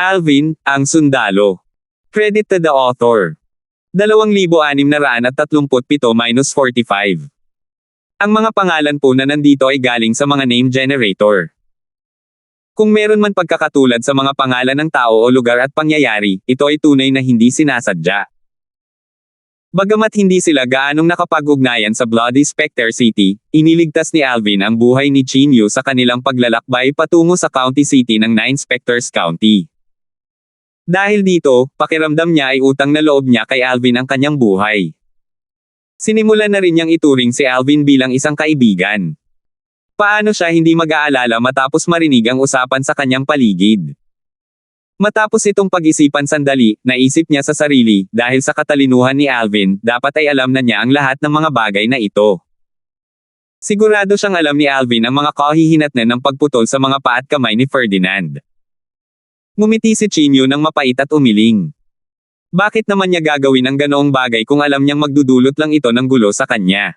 Alvin, ang sundalo. Credit to the author. 2,637-45. Ang mga pangalan po na nandito ay galing sa mga name generator. Kung meron man pagkakatulad sa mga pangalan ng tao o lugar at pangyayari, ito ay tunay na hindi sinasadya. Bagamat hindi sila gaanong nakapag-ugnayan sa Bloody Spectre City, iniligtas ni Alvin ang buhay ni Chin Yu sa kanilang paglalakbay patungo sa county city ng Nine Spectres County. Dahil dito, pakiramdam niya ay utang na loob niya kay Alvin ang kanyang buhay. Sinimulan na rin niyang ituring si Alvin bilang isang kaibigan. Paano siya hindi mag-aalala matapos marinig ang usapan sa kanyang paligid? Matapos itong pag-isipan sandali, naisip niya sa sarili, dahil sa katalinuhan ni Alvin, dapat ay alam na niya ang lahat ng mga bagay na ito. Sigurado siyang alam ni Alvin ang mga kahihinatnan ng pagputol sa mga paa at kamay ni Ferdinand. Ngumiti si Chin Yu ng mapait at umiling. Bakit naman niya gagawin ang ganoong bagay kung alam niyang magdudulot lang ito ng gulo sa kanya?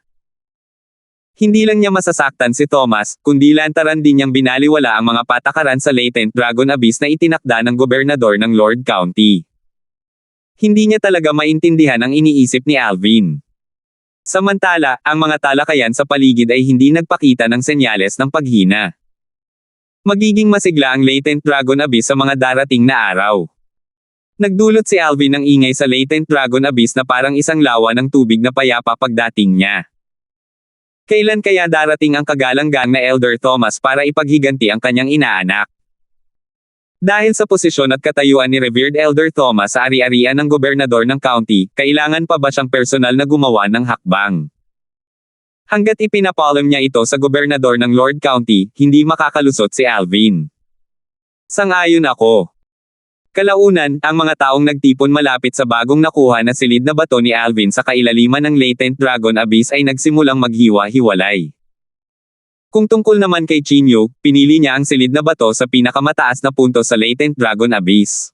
Hindi lang niya masasaktan si Thomas, kundi lantaran din niyang binaliwala ang mga patakaran sa Latent Dragon Abyss na itinakda ng gobernador ng Lord County. Hindi niya talaga maintindihan ang iniisip ni Alvin. Samantala, ang mga talakayan sa paligid ay hindi nagpakita ng senyales ng paghina. Magiging masigla ang Latent Dragon Abyss sa mga darating na araw. Nagdulot si Alvin ng ingay sa Latent Dragon Abyss na parang isang lawa ng tubig na payapa pagdating niya. Kailan kaya darating ang kagalang-gang na Elder Thomas para ipaghiganti ang kanyang inaanak? Dahil sa posisyon at katayuan ni Revered Elder Thomas sa ari-arian ng gobernador ng county, kailangan pa ba siyang personal na gumawa ng hakbang? Hanggat ipinapaalam niya ito sa gobernador ng Lord County, hindi makakalusot si Alvin. Sang-ayon ako. Kalaunan, ang mga taong nagtipon malapit sa bagong nakuha na silid na bato ni Alvin sa kailaliman ng Latent Dragon Abyss ay nagsimulang maghiwa-hiwalay. Kung tungkol naman kay Chin Yu, pinili niya ang silid na bato sa pinakamataas na punto sa Latent Dragon Abyss.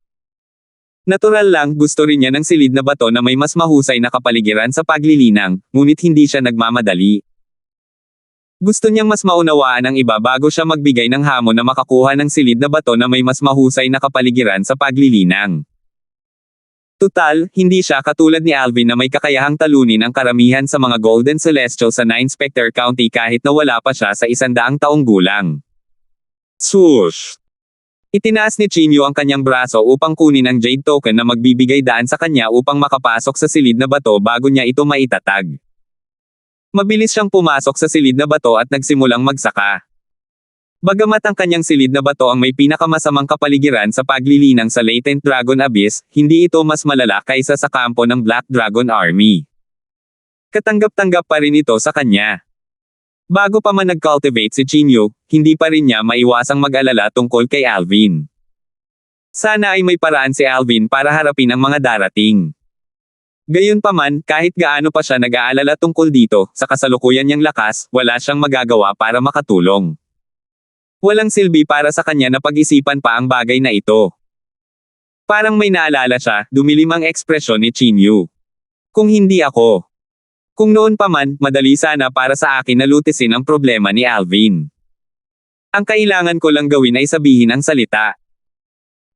Natural lang, gusto rin niya ng silid na bato na may mas mahusay na kapaligiran sa paglilinang, ngunit hindi siya nagmamadali. Gusto niyang mas maunawaan ang iba bago siya magbigay ng hamon na makakuha ng silid na bato na may mas mahusay na kapaligiran sa paglilinang. Tutal, hindi siya katulad ni Alvin na may kakayahang talunin ang karamihan sa mga Golden Celestial sa Nine Spectre County kahit na wala pa siya sa 100 taong gulang. Swoosh! Itinaas ni Chin Yu ang kanyang braso upang kunin ang Jade Token na magbibigay daan sa kanya upang makapasok sa silid na bato bago niya ito maitatag. Mabilis siyang pumasok sa silid na bato at nagsimulang magsaka. Bagamat ang kanyang silid na bato ang may pinakamasamang kapaligiran sa paglilinang sa Latent Dragon Abyss, hindi ito mas malala kaysa sa kampo ng Black Dragon Army. Katanggap-tanggap pa rin ito sa kanya. Bago pa man nag-cultivate si Chin Yu, hindi pa rin niya maiwasang mag-alala tungkol kay Alvin. Sana ay may paraan si Alvin para harapin ang mga darating. Gayunpaman, kahit gaano pa siya nag-aalala tungkol dito, sa kasalukuyan niyang lakas, wala siyang magagawa para makatulong. Walang silbi para sa kanya na pag-isipan pa ang bagay na ito. Parang may naalala siya, dumilim ang ekspresyon ni Chin Yu. Kung hindi ako. Kung noon pa man, madali sana para sa akin na lutisin ang problema ni Alvin. Ang kailangan ko lang gawin ay sabihin ang salita.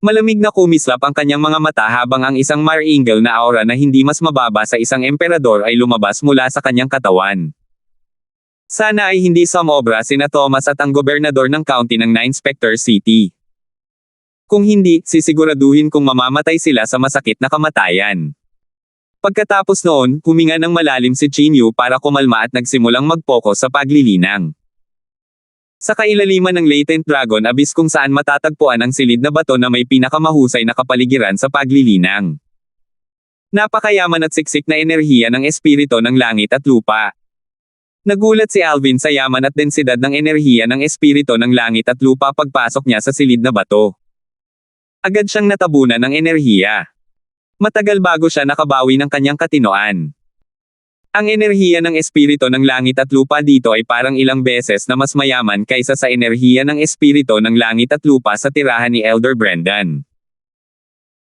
Malamig na kumislap ang kanyang mga mata habang ang isang Mar-Angel na aura na hindi mas mababa sa isang emperador ay lumabas mula sa kanyang katawan. Sana ay hindi sumobra sina Thomas at ang gobernador ng county ng Nine Spectre City. Kung hindi, sisiguraduhin kong mamamatay sila sa masakit na kamatayan. Pagkatapos noon, huminga ng malalim si Chin Yu para kumalma at nagsimulang mag-focus sa paglilinang. Sa kailaliman ng Latent Dragon Abyss kung saan matatagpuan ang silid na bato na may pinakamahusay na kapaligiran sa paglilinang. Napakayaman at siksik na enerhiya ng espiritu ng langit at lupa. Nagulat si Alvin sa yaman at densidad ng enerhiya ng espiritu ng langit at lupa pagpasok niya sa silid na bato. Agad siyang natabunan ng enerhiya. Matagal bago siya nakabawi ng kanyang katinoan. Ang enerhiya ng espiritu ng langit at lupa dito ay parang ilang beses na mas mayaman kaysa sa enerhiya ng espiritu ng langit at lupa sa tirahan ni Elder Brendan.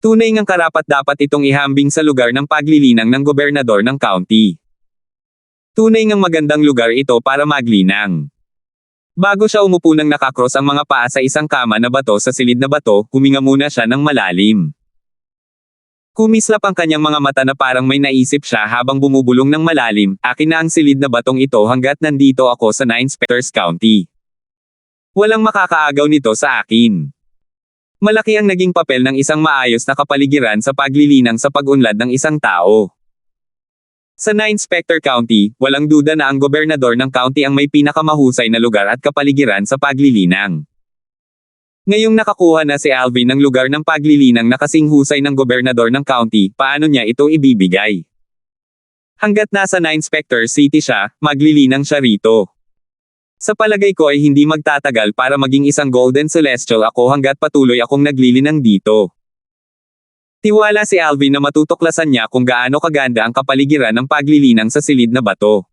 Tunay ngang karapat-dapat itong ihambing sa lugar ng paglilinang ng gobernador ng county. Tunay ngang magandang lugar ito para maglinang. Bago siya umupo nang nakakross ang mga paa sa isang kama na bato sa silid na bato, huminga muna siya ng malalim. Kumislap ang kanyang mga mata na parang may naisip siya habang bumubulong ng malalim, akin na ang silid na batong ito hanggat nandito ako sa 9 Specters County. Walang makakaagaw nito sa akin. Malaki ang naging papel ng isang maayos na kapaligiran sa paglilinang sa pag-unlad ng isang tao. Sa 9 Specter County, walang duda na ang gobernador ng county ang may pinakamahusay na lugar at kapaligiran sa paglilinang. Ngayong nakakuha na si Alvin ng lugar ng paglilinang na kasing husay ng gobernador ng county, paano niya ito ibibigay? Hanggat nasa 9 Specter City siya, maglilinang siya rito. Sa palagay ko ay hindi magtatagal para maging isang Golden Celestial ako hanggat patuloy akong naglilinang dito. Tiwala si Alvin na matutuklasan niya kung gaano kaganda ang kapaligiran ng paglilinang sa silid na bato.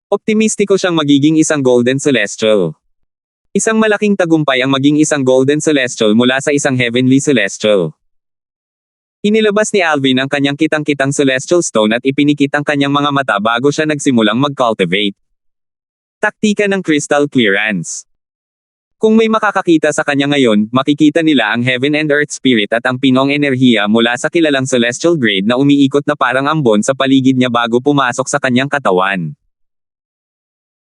Optimistiko siyang magiging isang Golden Celestial. Isang malaking tagumpay ang maging isang Golden Celestial mula sa isang Heavenly Celestial. Inilabas ni Alvin ang kanyang kitang-kitang Celestial Stone at ipinikit ang kanyang mga mata bago siya nagsimulang mag-cultivate. Taktika ng Crystal Clearance. Kung may makakakita sa kanya ngayon, makikita nila ang Heaven and Earth Spirit at ang pinong enerhiya mula sa kilalang Celestial Grade na umiikot na parang ambon sa paligid niya bago pumasok sa kanyang katawan.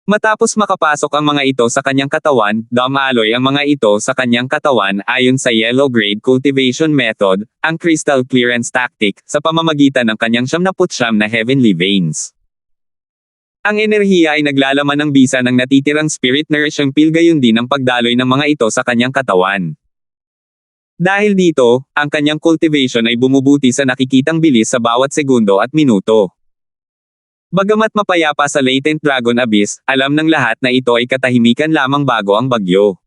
Matapos makapasok ang mga ito sa kanyang katawan, dumaloy ang mga ito sa kanyang katawan ayon sa Yellow Grade Cultivation Method, ang Crystal Clearance Tactic, sa pamamagitan ng kanyang 79 na Heavenly Veins. Ang enerhiya ay naglalaman ng bisa ng natitirang Spirit Nourishing Pill gayon din ang pagdaloy ng mga ito sa kanyang katawan. Dahil dito, ang kanyang cultivation ay bumubuti sa nakikitang bilis sa bawat segundo at minuto. Bagamat mapayapa sa Latent Dragon Abyss, alam ng lahat na ito ay katahimikan lamang bago ang bagyo.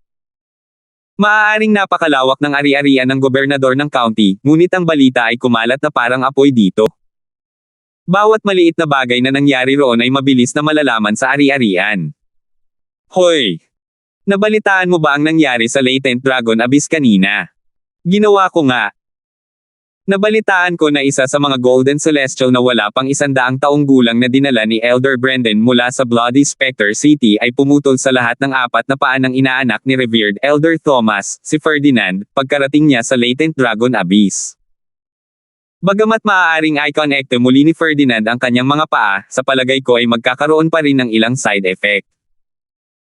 Maaaring napakalawak ng ari-arian ng gobernador ng county, ngunit ang balita ay kumalat na parang apoy dito. Bawat maliit na bagay na nangyari roon ay mabilis na malalaman sa ari-arian. Hoy! Nabalitaan mo ba ang nangyari sa Latent Dragon Abyss kanina? Ginawa ko nga. Nabalitaan ko na isa sa mga Golden Celestial na wala pang 100 taong gulang na dinala ni Elder Brendan mula sa Bloody Specter City ay pumutol sa lahat ng 4 na paa ng inaanak ni Revered Elder Thomas, si Ferdinand, pagkarating niya sa Latent Dragon Abyss. Bagamat maaaring i-connect muli ni Ferdinand ang kanyang mga paa, sa palagay ko ay magkakaroon pa rin ng ilang side effect.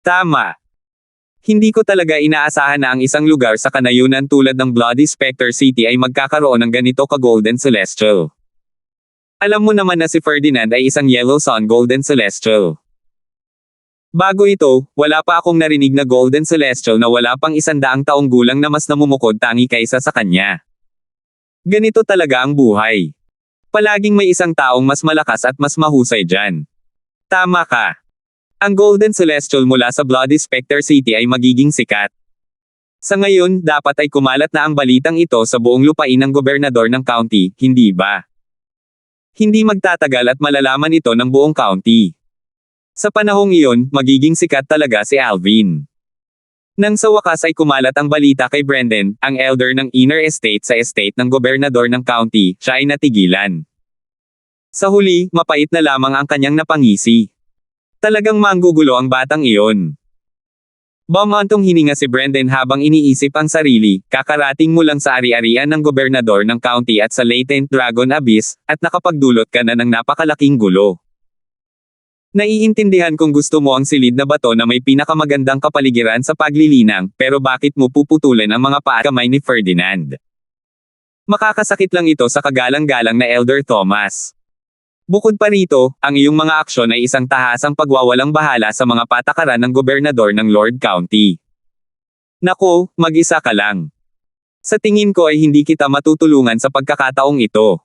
Tama. Hindi ko talaga inaasahan na ang isang lugar sa kanayunan tulad ng Bloody Specter City ay magkakaroon ng ganito ka-Golden Celestial. Alam mo naman na si Ferdinand ay isang Yellow Sun Golden Celestial. Bago ito, wala pa akong narinig na Golden Celestial na wala pang 100 taong gulang na mas namumukod tangi kaysa sa kanya. Ganito talaga ang buhay. Palaging may isang taong mas malakas at mas mahusay dyan. Tama ka. Ang Golden Celestial mula sa Bloody Specter City ay magiging sikat. Sa ngayon, dapat ay kumalat na ang balitang ito sa buong lupain ng gobernador ng county, hindi ba? Hindi magtatagal at malalaman ito ng buong county. Sa panahong iyon, magiging sikat talaga si Alvin. Nang sa wakas ay kumalat ang balita kay Brendan, ang elder ng Inner Estate sa estate ng gobernador ng county, siya ay natigilan. Sa huli, mapait na lamang ang kanyang napangisi. Talagang manggugulo ang batang iyon. Bumantong hininga si Brendan habang iniisip ang sarili, kakarating mo lang sa ari-arian ng gobernador ng county at sa Latent Dragon Abyss, at nakapagdulot ka na ng napakalaking gulo. Naiintindihan kung gusto mo ang silid na bato na may pinakamagandang kapaligiran sa paglilinang, pero bakit mo puputulin ang mga paa at kamay ni Ferdinand? Makakasakit lang ito sa kagalang-galang na Elder Thomas. Bukod pa rito, ang iyong mga aksyon ay isang tahasang pagwawalang bahala sa mga patakaran ng gobernador ng Lord County. Nako, mag-isa ka lang. Sa tingin ko ay hindi kita matutulungan sa pagkakataong ito.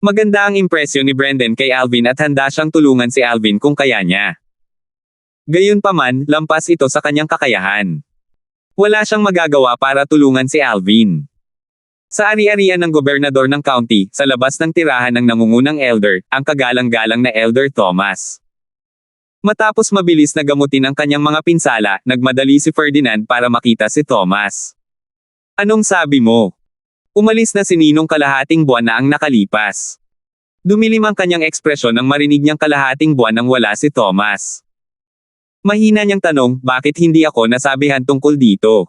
Maganda ang impresyon ni Brendan kay Alvin at handa siyang tulungan si Alvin kung kaya niya. Gayunpaman, lampas ito sa kanyang kakayahan. Wala siyang magagawa para tulungan si Alvin. Sa ari-arian ng gobernador ng county, sa labas ng tirahan ng nangungunang elder, ang kagalang-galang na Elder Thomas. Matapos mabilis na gamutin ang kanyang mga pinsala, nagmadali si Ferdinand para makita si Thomas. Anong sabi mo? Umalis na si Ninong kalahating buwan na ang nakalipas. Dumilim ang kanyang ekspresyon nang marinig niyang kalahating buwan nang wala si Thomas. Mahina niyang tanong, bakit hindi ako nasabihan tungkol dito?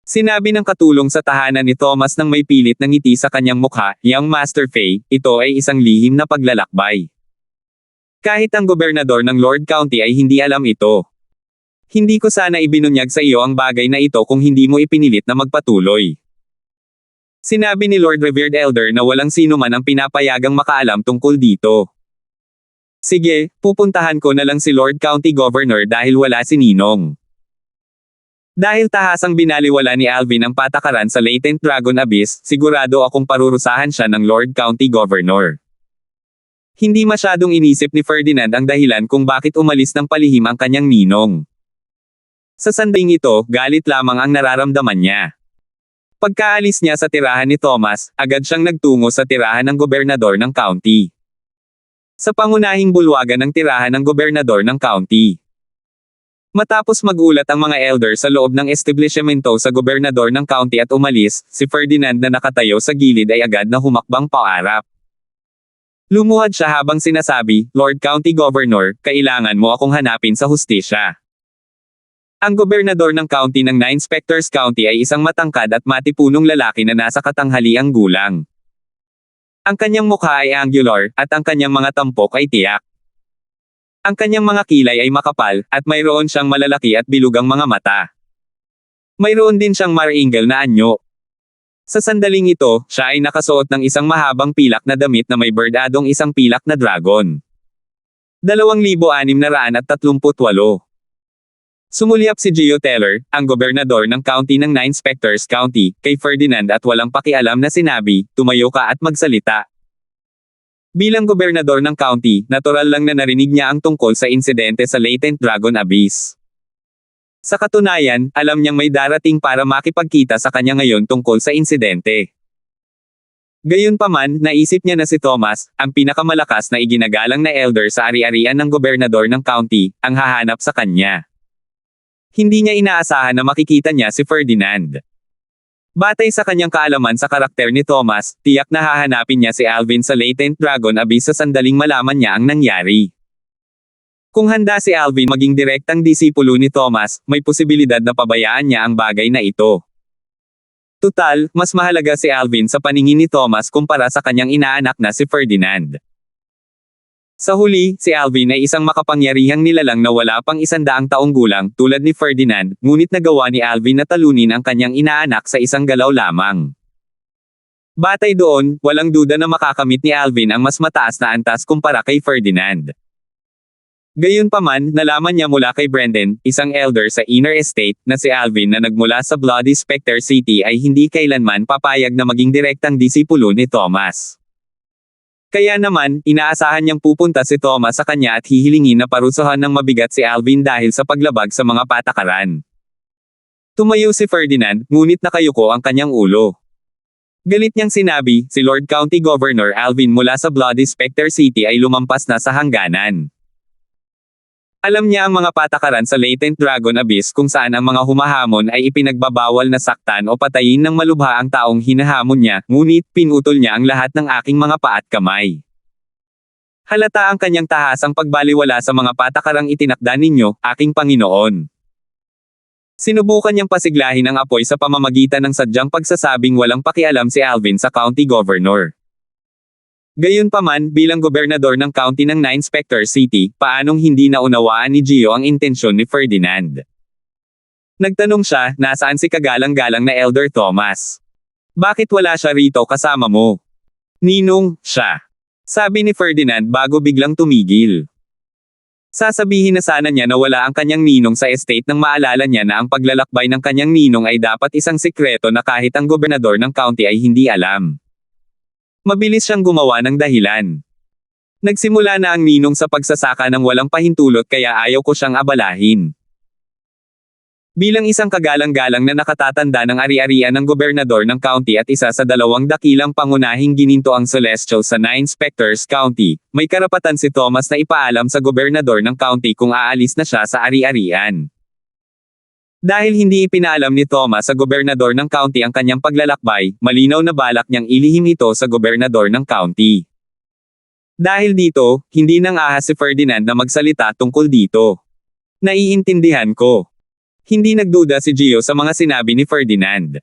Sinabi ng katulong sa tahanan ni Thomas nang may pilit na ngiti sa kanyang mukha, Young Master Fay, ito ay isang lihim na paglalakbay. Kahit ang gobernador ng Lord County ay hindi alam ito. Hindi ko sana ibinunyag sa iyo ang bagay na ito kung hindi mo ipinilit na magpatuloy. Sinabi ni Lord Revered Elder na walang sino man ang pinapayagang makaalam tungkol dito. Sige, pupuntahan ko na lang si Lord County Governor dahil wala si Ninong. Dahil tahasang binaliwala ni Alvin ang patakaran sa Latent Dragon Abyss, sigurado akong parurusahan siya ng Lord County Governor. Hindi masyadong inisip ni Ferdinand ang dahilan kung bakit umalis ng palihim ang kanyang ninong. Sa sandaling ito, galit lamang ang nararamdaman niya. Pagkaalis niya sa tirahan ni Thomas, agad siyang nagtungo sa tirahan ng gobernador ng county. Sa pangunahing bulwagan ng tirahan ng gobernador ng county. Matapos magulat ang mga elder sa loob ng establishmento sa gobernador ng county at umalis, si Ferdinand na nakatayo sa gilid ay agad na humakbang paarap. Lumuhad siya habang sinasabi, Lord County Governor, kailangan mo akong hanapin sa hustisya. Ang gobernador ng county ng 9 Specters County ay isang matangkad at matipunong lalaki na nasa katanghaliang gulang. Ang kanyang mukha ay angular, at ang kanyang mga tampok ay tiyak. Ang kanyang mga kilay ay makapal, at mayroon siyang malalaki at bilugang mga mata. Mayroon din siyang maringal na anyo. Sa sandaling ito, siya ay nakasuot ng isang mahabang pilak na damit na may bordadong isang pilak na dragon. 2,638. Sumulyap si Gio Teller, ang gobernador ng county ng 9 Specters County, kay Ferdinand at walang pakialam na sinabi, tumayo ka at magsalita. Bilang gobernador ng county, natural lang na narinig niya ang tungkol sa insidente sa Latent Dragon Abyss. Sa katunayan, alam niyang may darating para makipagkita sa kanya ngayon tungkol sa insidente. Gayunpaman, naisip niya na si Thomas, ang pinakamalakas na iginagalang na elder sa ari-arian ng gobernador ng county, ang hahanap sa kanya. Hindi niya inaasahan na makikita niya si Ferdinand. Batay sa kanyang kaalaman sa karakter ni Thomas, tiyak na hahanapin niya si Alvin sa Latent Dragon Abyss sa sandaling malaman niya ang nangyari. Kung handa si Alvin maging direktang disipulo ni Thomas, may posibilidad na pabayaan niya ang bagay na ito. Tutal, mas mahalaga si Alvin sa paningin ni Thomas kumpara sa kanyang inaanak na si Ferdinand. Sa huli, si Alvin ay isang makapangyarihang nilalang na wala pang 100 taong gulang, tulad ni Ferdinand, ngunit nagawa ni Alvin na talunin ang kanyang inaanak sa isang galaw lamang. Batay doon, walang duda na makakamit ni Alvin ang mas mataas na antas kumpara kay Ferdinand. Gayunpaman, nalaman niya mula kay Brendan, isang elder sa Inner Estate, na si Alvin na nagmula sa Bloody Spectre City ay hindi kailanman papayag na maging direktang disipulo ni Thomas. Kaya naman, inaasahan niyang pupunta si Thomas sa kanya at hihilingin na parusahan ng mabigat si Alvin dahil sa paglabag sa mga patakaran. Tumayo si Ferdinand, ngunit nakayuko ang kanyang ulo. Galit niyang sinabi, si Lord County Governor Alvin mula sa Bloody Spectre City ay lumampas na sa hangganan. Alam niya ang mga patakaran sa Latent Dragon Abyss kung saan ang mga humahamon ay ipinagbabawal na saktan o patayin ng malubha ang taong hinahamon niya, ngunit pinutol niya ang lahat ng aking mga paa at kamay. Halata ang kanyang tahasang pagbaliwala sa mga patakarang itinakda ninyo, aking Panginoon. Sinubukan niyang pasiglahin ang apoy sa pamamagitan ng sadyang pagsasabing walang pakialam si Alvin sa county governor. Gayunpaman, bilang gobernador ng county ng 9 Spectre City, paanong hindi naunawaan ni Gio ang intensyon ni Ferdinand? Nagtanong siya, nasaan si kagalang-galang na Elder Thomas? Bakit wala siya rito kasama mo? Ninong, siya. Sabi ni Ferdinand bago biglang tumigil. Sasabihin na sana niya na wala ang kanyang ninong sa estate nang maalala niya na ang paglalakbay ng kanyang ninong ay dapat isang sikreto na kahit ang gobernador ng county ay hindi alam. Mabilis siyang gumawa ng dahilan. Nagsimula na ang ninong sa pagsasaka ng walang pahintulot kaya ayaw ko siyang abalahin. Bilang isang kagalang-galang na nakatatanda ng ari-arian ng gobernador ng county at isa sa 2 dakilang pangunahing gininto ang Celestial sa 9 Specters County, may karapatan si Thomas na ipaalam sa gobernador ng county kung aalis na siya sa ari-arian. Dahil hindi ipinaalam ni Thomas sa gobernador ng county ang kanyang paglalakbay, malinaw na balak niyang ilihim ito sa gobernador ng county. Dahil dito, hindi nang ahas si Ferdinand na magsalita tungkol dito. Naiintindihan ko. Hindi nagduda si Gio sa mga sinabi ni Ferdinand.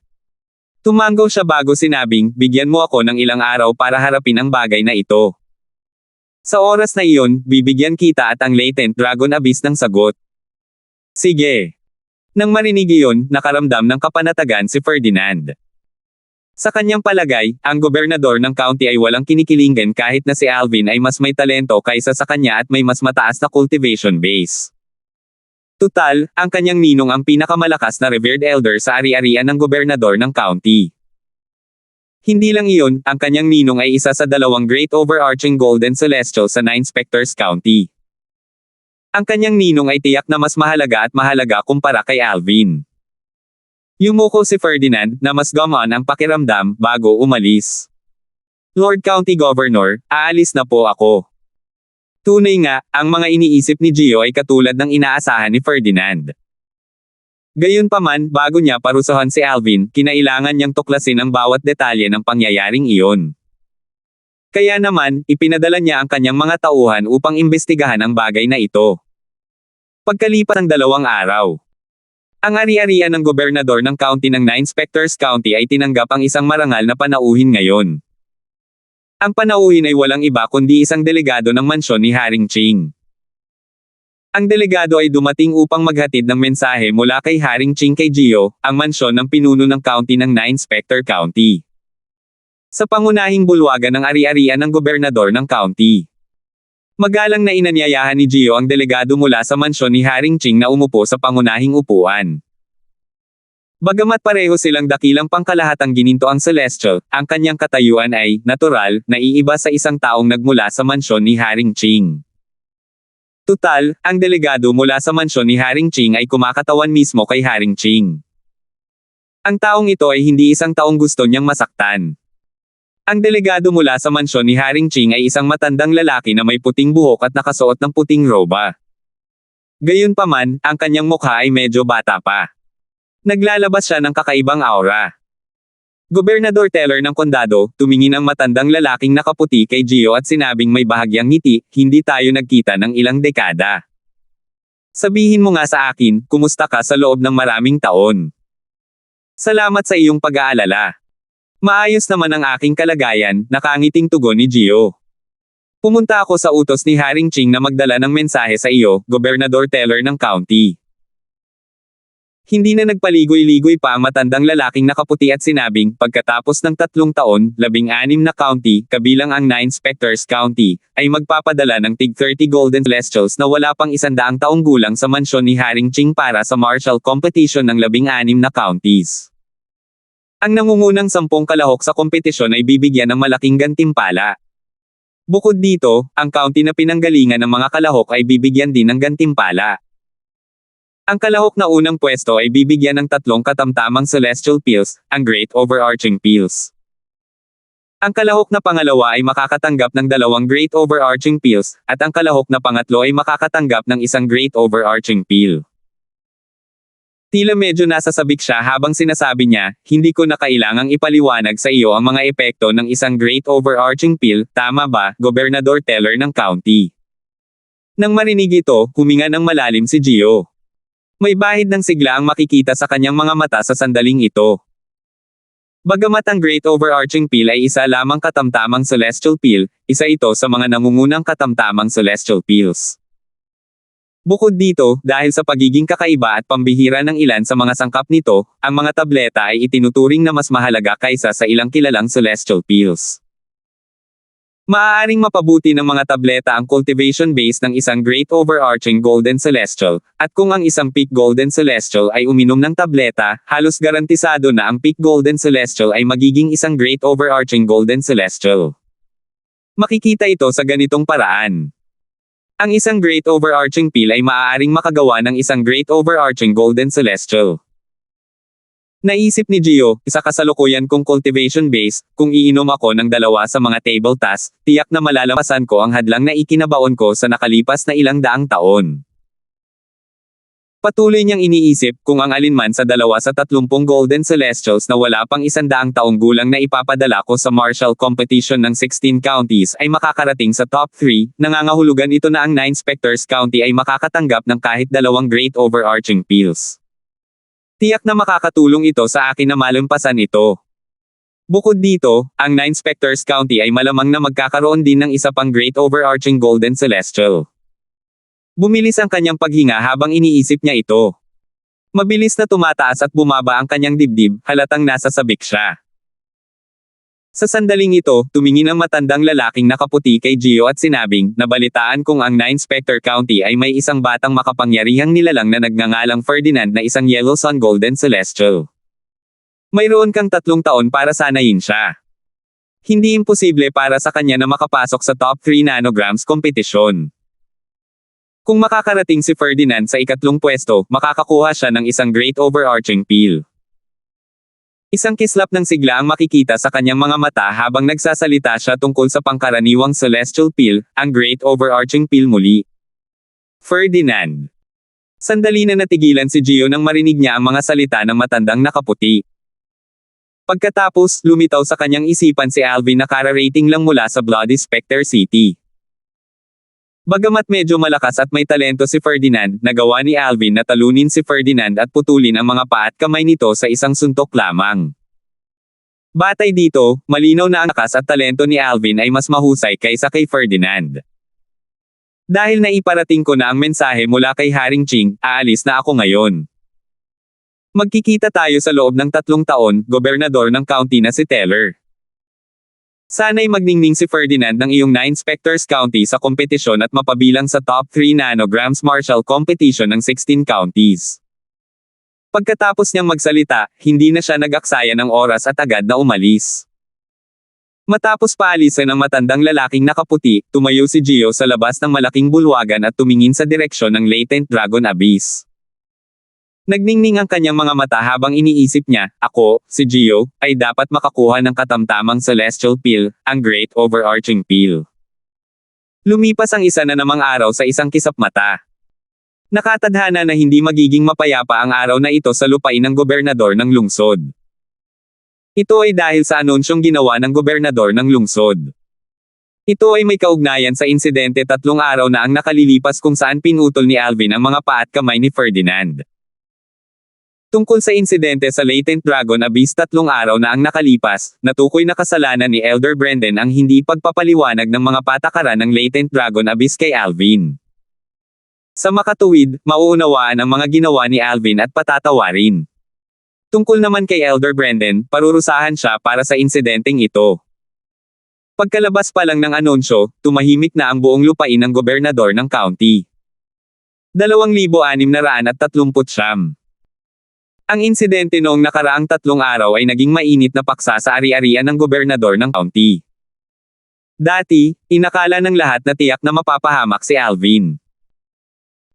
Tumango siya bago sinabing, bigyan mo ako ng ilang araw para harapin ang bagay na ito. Sa oras na iyon, bibigyan kita at ang latent dragon abyss ng sagot. Sige. Nang marinig iyon, nakaramdam ng kapanatagan si Ferdinand. Sa kanyang palagay, ang gobernador ng county ay walang kinikilingan kahit na si Alvin ay mas may talento kaysa sa kanya at may mas mataas na cultivation base. Tutal, ang kanyang ninong ang pinakamalakas na revered elder sa ari-arian ng gobernador ng county. Hindi lang iyon, ang kanyang ninong ay isa sa 2 great overarching golden celestial sa 9 Spectres County. Ang kanyang ninong ay tiyak na mas mahalaga at mahalaga kumpara kay Alvin. Yumuko si Ferdinand na mas gumaan ang pakiramdam bago umalis. Lord County Governor, aalis na po ako. Tunay nga, ang mga iniisip ni Gio ay katulad ng inaasahan ni Ferdinand. Gayunpaman, bago niya parusahan si Alvin, kinailangan niyang tuklasin ang bawat detalye ng pangyayaring iyon. Kaya naman, ipinadala niya ang kanyang mga tauhan upang imbestigahan ang bagay na ito. Pagkalipas ng 2 araw, ang ari-arian ng gobernador ng county ng 9 Spectres County ay tinanggap ang isang marangal na panauhin ngayon. Ang panauhin ay walang iba kundi isang delegado ng mansyon ni Haring Ching. Ang delegado ay dumating upang maghatid ng mensahe mula kay Haring Ching kay Gio, ang mansyon ng pinuno ng county ng 9 Spectre County. Sa pangunahing bulwagan ng ari-arian ng gobernador ng county. Magalang na inanyayahan ni Gio ang delegado mula sa mansyon ni Haring Ching na umupo sa pangunahing upuan. Bagamat pareho silang dakilang pangkalahatang gininto ang Celestial, ang kanyang katayuan ay, natural, naiiba sa isang taong nagmula sa mansyon ni Haring Ching. Tutal, ang delegado mula sa mansyon ni Haring Ching ay kumakatawan mismo kay Haring Ching. Ang taong ito ay hindi isang taong gusto niyang masaktan. Ang delegado mula sa mansyon ni Haring Ching ay isang matandang lalaki na may puting buhok at nakasuot ng puting roba. Gayunpaman, ang kanyang mukha ay medyo bata pa. Naglalabas siya ng kakaibang aura. Gobernador Teller ng kondado, tumingin ang matandang lalaking nakaputi kay Gio at sinabing may bahagyang ngiti, hindi tayo nagkita ng ilang dekada. Sabihin mo nga sa akin, kumusta ka sa loob ng maraming taon? Salamat sa iyong pag-aalala. Maayos naman ang aking kalagayan, nakangiting tugon ni Gio. Pumunta ako sa utos ni Haring Ching na magdala ng mensahe sa iyo, Gobernador Teller ng county. Hindi na nagpaligoy-ligoy pa ang matandang lalaking nakaputi at sinabing, pagkatapos ng 3 taon, 16 na county, kabilang ang 9 Spectres County, ay magpapadala ng tig 30 Golden Celestials na wala pang 100 taong gulang sa mansyon ni Haring Ching para sa martial competition ng 16 na counties. Ang nangungunang 10 kalahok sa kompetisyon ay bibigyan ng malaking gantimpala. Bukod dito, ang county na pinanggalingan ng mga kalahok ay bibigyan din ng gantimpala. Ang kalahok na unang pwesto ay bibigyan ng 3 katamtamang Celestial Pills, ang Great Overarching Pills. Ang kalahok na pangalawa ay makakatanggap ng 2 Great Overarching Pills, at ang kalahok na pangatlo ay makakatanggap ng 1 Great Overarching Pill. Tila medyo nasasabik siya habang sinasabi niya, hindi ko na kailangang ipaliwanag sa iyo ang mga epekto ng isang Great Overarching Pill, tama ba, Gobernador Teller ng county? Nang marinig ito, huminga ng malalim si Gio. May bahid ng sigla ang makikita sa kanyang mga mata sa sandaling ito. Bagamat ang Great Overarching Pill ay isa lamang katamtamang Celestial Pill, isa ito sa mga nangungunang katamtamang Celestial Pills. Bukod dito, dahil sa pagiging kakaiba at pambihira ng ilan sa mga sangkap nito, ang mga tableta ay itinuturing na mas mahalaga kaysa sa ilang kilalang Celestial Pills. Maaaring mapabuti ng mga tableta ang cultivation base ng isang Great Overarching Golden Celestial, at kung ang isang Peak Golden Celestial ay uminom ng tableta, halos garantisado na ang Peak Golden Celestial ay magiging isang Great Overarching Golden Celestial. Makikita ito sa ganitong paraan. Ang isang Great Overarching Pill ay maaaring makagawa ng isang Great Overarching Golden Celestial. Naisip ni Gio, isa kasalukuyan kong cultivation base, kung iinom ako ng 2 sa mga table tasks, tiyak na malalamasan ko ang hadlang na ikinabaon ko sa nakalipas na ilang daang taon. Patuloy niyang iniisip kung ang alinman sa 2 sa 30 Golden Celestials na wala pang 100 taong gulang na ipapadala ko sa Marshall Competition ng 16 counties ay makakarating sa top 3, nangangahulugan ito na ang 9 Specters County ay makakatanggap ng kahit 2 Great Overarching Peals. Tiyak na makakatulong ito sa akin na malampasan ito. Bukod dito, ang 9 Specters County ay malamang na magkakaroon din ng isa pang Great Overarching Golden Celestial. Bumilis ang kanyang paghinga habang iniisip niya ito. Mabilis na tumataas at bumaba ang kanyang dibdib, halatang nasa sabik siya. Sa sandaling ito, tumingin ang matandang lalaking nakaputi kay Gio at sinabing, nabalitaan kong ang 9 Specter County ay may isang batang makapangyarihang nilalang na nagngangalang Ferdinand na isang Yellow Sun Golden Celestial. Mayroon kang 3 taon para sanayin siya. Hindi imposible para sa kanya na makapasok sa top 3 nanograms kompetisyon. Kung makakarating si Ferdinand sa 2nd pwesto, makakakuha siya ng isang Great Overarching Peel. Isang kislap ng sigla ang makikita sa kanyang mga mata habang nagsasalita siya tungkol sa pangkaraniwang Celestial Peel, ang Great Overarching Peel muli. Ferdinand. Sandali na natigilan si Gio nang marinig niya ang mga salita ng matandang nakaputi. Pagkatapos, lumitaw sa kanyang isipan si Alvin na kararating lang mula sa Bloody Specter City. Bagamat medyo malakas at may talento si Ferdinand, nagawa ni Alvin na talunin si Ferdinand at putulin ang mga paa at kamay nito sa isang suntok lamang. Batay dito, malinaw na ang lakas at talento ni Alvin ay mas mahusay kaysa kay Ferdinand. Dahil naiparating ko na ang mensahe mula kay Haring Ching, aalis na ako ngayon. Magkikita tayo sa loob ng 3 taon, gobernador ng county na si Teller. Sana'y magningning si Ferdinand ng iyong 9 Specters County sa kompetisyon at mapabilang sa top 3 nanograms Marshall Competition ng 16 counties. Pagkatapos niyang magsalita, hindi na siya nag-aksaya ng oras at agad na umalis. Matapos paalisin ng matandang lalaking nakaputi, tumayo si Gio sa labas ng malaking bulwagan at tumingin sa direksyon ng Latent Dragon Abyss. Nagningning ang kanyang mga mata habang iniisip niya, ako, si Gio, ay dapat makakuha ng katamtamang Celestial Peel, ang Great Overarching Peel. Lumipas ang isa na namang araw sa isang kisap mata. Nakatadhana na hindi magiging mapayapa ang araw na ito sa lupain ng gobernador ng lungsod. Ito ay dahil sa anunsyong ginawa ng gobernador ng lungsod. Ito ay may kaugnayan sa insidente 3 araw na ang nakalilipas kung saan pinutol ni Alvin ang mga paa at kamay ni Ferdinand. Tungkol sa insidente sa Latent Dragon Abyss 3 araw na ang nakalipas, natukoy na kasalanan ni Elder Brendan ang hindi pagpapaliwanag ng mga patakaran ng Latent Dragon Abyss kay Alvin. Sa makatuwid, mauunawaan ang mga ginawa ni Alvin at patatawarin. Tungkol naman kay Elder Brendan, parurusahan siya para sa insidenteng ito. Pagkalabas pa lang ng anunsyo, tumahimik na ang buong lupain ng gobernador ng county. 2,639. Ang insidente noong nakaraang 3 araw ay naging mainit na paksa sa ari-arian ng gobernador ng county. Dati, inakala ng lahat na tiyak na mapapahamak si Alvin.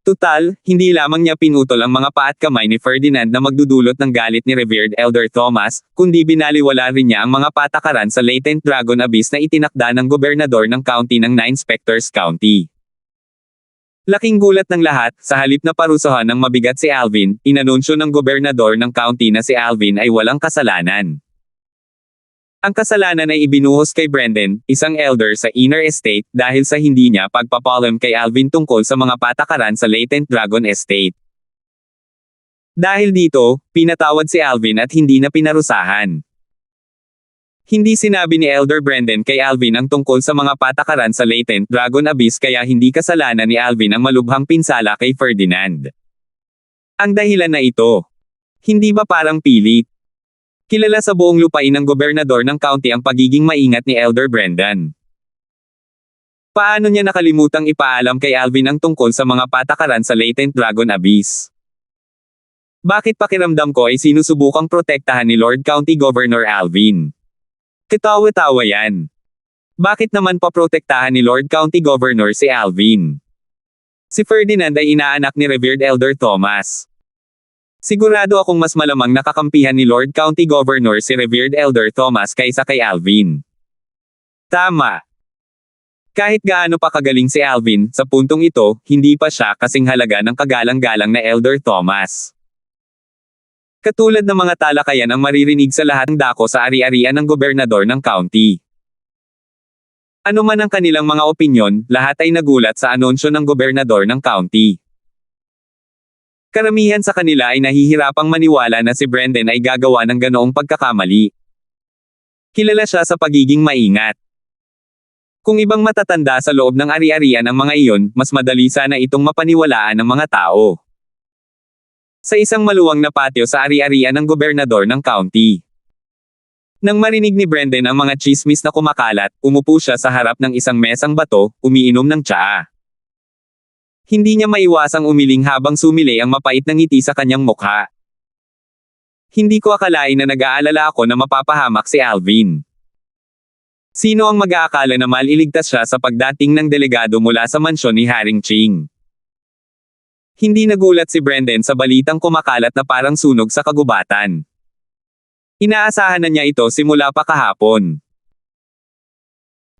Tutal, hindi lamang niya pinutol ang mga paa at kamay ni Ferdinand na magdudulot ng galit ni Revered Elder Thomas, kundi binaliwala rin niya ang mga patakaran sa Latent Dragon Abyss na itinakda ng gobernador ng county ng 9 Specters County. Laking gulat ng lahat, sa halip na parusahan ng mabigat si Alvin, inanunsyo ng gobernador ng county na si Alvin ay walang kasalanan. Ang kasalanan ay ibinuhos kay Brendan, isang elder sa Inner Estate, dahil sa hindi niya pagpapalam kay Alvin tungkol sa mga patakaran sa Latent Dragon Estate. Dahil dito, pinatawad si Alvin at hindi na pinarusahan. Hindi sinabi ni Elder Brendan kay Alvin ang tungkol sa mga patakaran sa Latent Dragon Abyss kaya hindi kasalanan ni Alvin ang malubhang pinsala kay Ferdinand. Ang dahilan na ito. Hindi ba parang pilit? Kilala sa buong lupain ng gobernador ng county ang pagiging maingat ni Elder Brendan. Paano niya nakalimutang ipaalam kay Alvin ang tungkol sa mga patakaran sa Latent Dragon Abyss? Bakit pakiramdam ko ay sinusubukang protektahan ni Lord County Governor Alvin? Katawa-tawa yan. Bakit naman paprotektahan ni Lord County Governor si Alvin? Si Ferdinand ay inaanak ni Revered Elder Thomas. Sigurado akong mas malamang nakakampihan ni Lord County Governor si Revered Elder Thomas kaysa kay Alvin. Tama. Kahit gaano pa kagaling si Alvin, sa puntong ito, hindi pa siya kasing halaga ng kagalang-galang na Elder Thomas. Katulad ng mga talakayan ang maririnig sa lahat ng dako sa ari-arian ng gobernador ng county. Ano man ang kanilang mga opinyon, lahat ay nagulat sa anunsyo ng gobernador ng county. Karamihan sa kanila ay nahihirapang maniwala na si Brendan ay gagawa ng ganoong pagkakamali. Kilala siya sa pagiging maingat. Kung ibang matatanda sa loob ng ari-arian ang mga iyon, mas madali sana itong mapaniwalaan ng mga tao. Sa isang maluwang na patio sa ari-arian ng gobernador ng county. Nang marinig ni Brendan ang mga chismis na kumakalat, umupo siya sa harap ng isang mesang bato, umiinom ng tsaa. Hindi niya maiwasang umiling habang sumilay ang mapait na ngiti sa kanyang mukha. Hindi ko akalain na nag-aalala ako na mapapahamak si Alvin. Sino ang mag-aakala na maliligtas siya sa pagdating ng delegado mula sa mansyon ni Haring Ching? Hindi nagulat si Brendan sa balitang kumakalat na parang sunog sa kagubatan. Inaasahan na niya ito simula pa kahapon.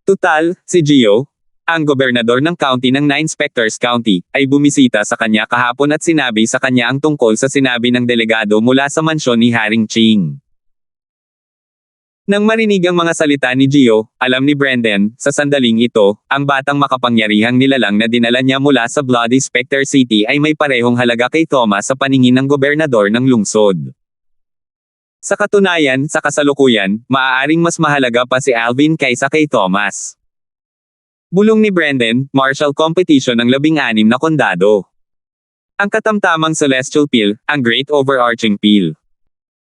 Tutal, si Gio, ang gobernador ng county ng 9 Specters County, ay bumisita sa kanya kahapon at sinabi sa kanya ang tungkol sa sinabi ng delegado mula sa mansyon ni Haring Ching. Nang marinig ang mga salita ni Gio, alam ni Brendan, sa sandaling ito, ang batang makapangyarihang nilalang na dinala niya mula sa Bloody Specter City ay may parehong halaga kay Thomas sa paningin ng gobernador ng lungsod. Sa katunayan, sa kasalukuyan, maaaring mas mahalaga pa si Alvin kaysa kay Thomas. Bulong ni Brendan, martial competition ng 16 na kondado. Ang katamtamang celestial peal, ang great overarching peal.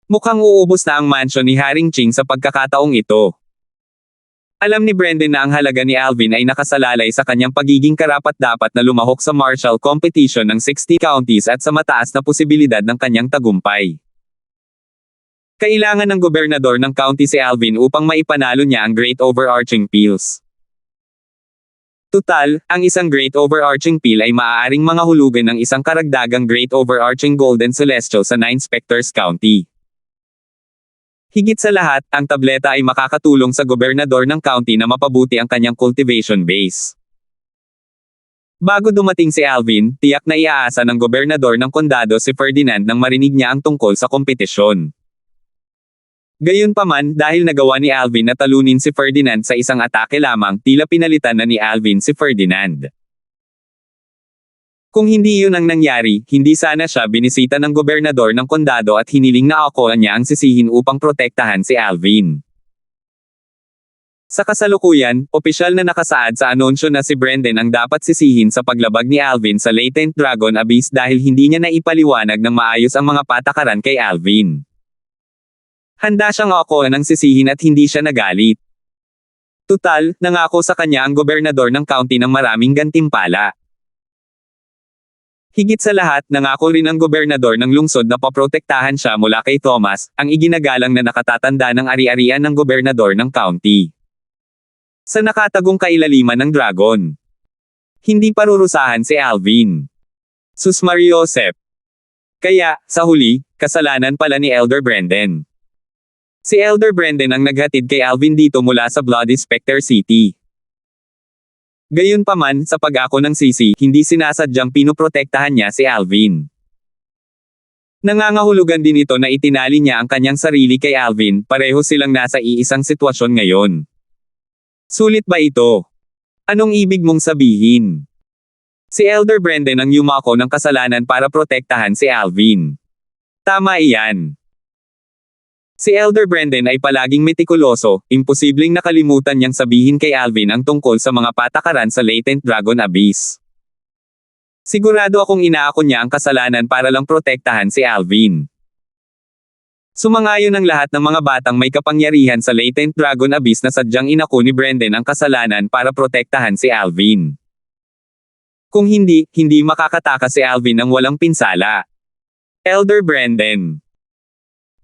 Mukhang uubos na ang mansyon ni Haring Ching sa pagkakataong ito. Alam ni Brendan na ang halaga ni Alvin ay nakasalalay sa kanyang pagiging karapat-dapat na lumahok sa martial competition ng 60 counties at sa mataas na posibilidad ng kanyang tagumpay. Kailangan ng gobernador ng county si Alvin upang maipanalo niya ang great overarching peals. Tutal, ang isang great overarching peal ay maaaring mangahulugan ng isang karagdagang great overarching golden celestial sa 9 Specters County. Higit sa lahat, ang tableta ay makakatulong sa gobernador ng county na mapabuti ang kanyang cultivation base. Bago dumating si Alvin, tiyak na iaasa ng gobernador ng kondado si Ferdinand nang marinig niya ang tungkol sa kompetisyon. Gayunpaman, dahil nagawa ni Alvin na talunin si Ferdinand sa isang atake lamang, tila pinalitan na ni Alvin si Ferdinand. Kung hindi yun ang nangyari, hindi sana siya binisita ng gobernador ng kondado at hiniling na ako niya ang sisihin upang protektahan si Alvin. Sa kasalukuyan, opisyal na nakasaad sa anunsyo na si Brendan ang dapat sisihin sa paglabag ni Alvin sa Latent Dragon Abyss dahil hindi niya naipaliwanag ng maayos ang mga patakaran kay Alvin. Handa siyang ako ng sisihin at hindi siya nagalit. Tutal, nangako sa kanya ang gobernador ng county ng maraming gantimpala. Higit sa lahat, nangako rin ang gobernador ng lungsod na paprotektahan siya mula kay Thomas, ang iginagalang na nakatatanda ng ari-arian ng gobernador ng county. Sa nakatagong kailaliman ng dragon. Hindi parurusahan si Alvin. Sus Mariosep. Kaya, sa huli, kasalanan pala ni Elder Brendan. Si Elder Brendan ang naghatid kay Alvin dito mula sa Bloody Specter City. Gayunpaman, sa pag-ako ng sisi, hindi sinasadyang pinoprotektahan niya si Alvin. Nangangahulugan din ito na itinali niya ang kanyang sarili kay Alvin, pareho silang nasa iisang sitwasyon ngayon. Sulit ba ito? Anong ibig mong sabihin? Si Elder Brendan ang yumako ng kasalanan para protektahan si Alvin. Tama iyan. Si Elder Brendan ay palaging metikuloso, imposibleng nakalimutan niyang sabihin kay Alvin ang tungkol sa mga patakaran sa Latent Dragon Abyss. Sigurado akong inaako niya ang kasalanan para lang protektahan si Alvin. Sumangayon ang lahat ng mga batang may kapangyarihan sa Latent Dragon Abyss na sadyang inako ni Brendan ang kasalanan para protektahan si Alvin. Kung hindi, hindi makakatakas si Alvin ng walang pinsala. Elder Brendan.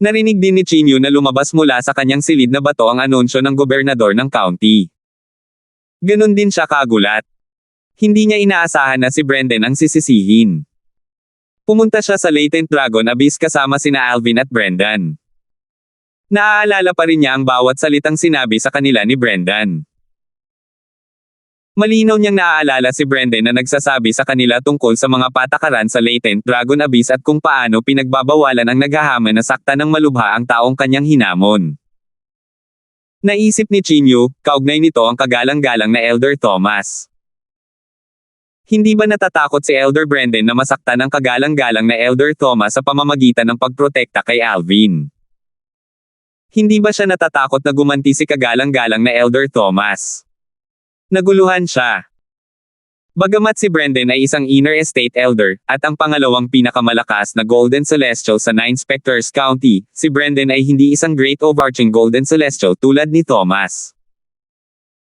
Narinig din ni Chinyu na lumabas mula sa kanyang silid na bato ang anunsyo ng gobernador ng county. Ganon din siya kagulat. Hindi niya inaasahan na si Brendan ang sisisihin. Pumunta siya sa Latent Dragon Abyss kasama sina Alvin at Brendan. Naaalala pa rin niya ang bawat salitang sinabi sa kanila ni Brendan. Malinaw niyang naaalala si Brendan na nagsasabi sa kanila tungkol sa mga patakaran sa latent Dragon Abyss at kung paano pinagbabawalan ang naghahamon na sakta ng malubha ang taong kanyang hinamon. Naisip ni Chinyu, kaugnay nito ang kagalang-galang na Elder Thomas. Hindi ba natatakot si Elder Brendan na masaktan ang kagalang-galang na Elder Thomas sa pamamagitan ng pagprotekta kay Alvin? Hindi ba siya natatakot na gumanti si kagalang-galang na Elder Thomas? Naguluhan siya. Bagamat si Brendan ay isang Inner Estate Elder, at ang pangalawang pinakamalakas na Golden Celestial sa Nine Spectres County, si Brendan ay hindi isang Great Overarching Golden Celestial tulad ni Thomas.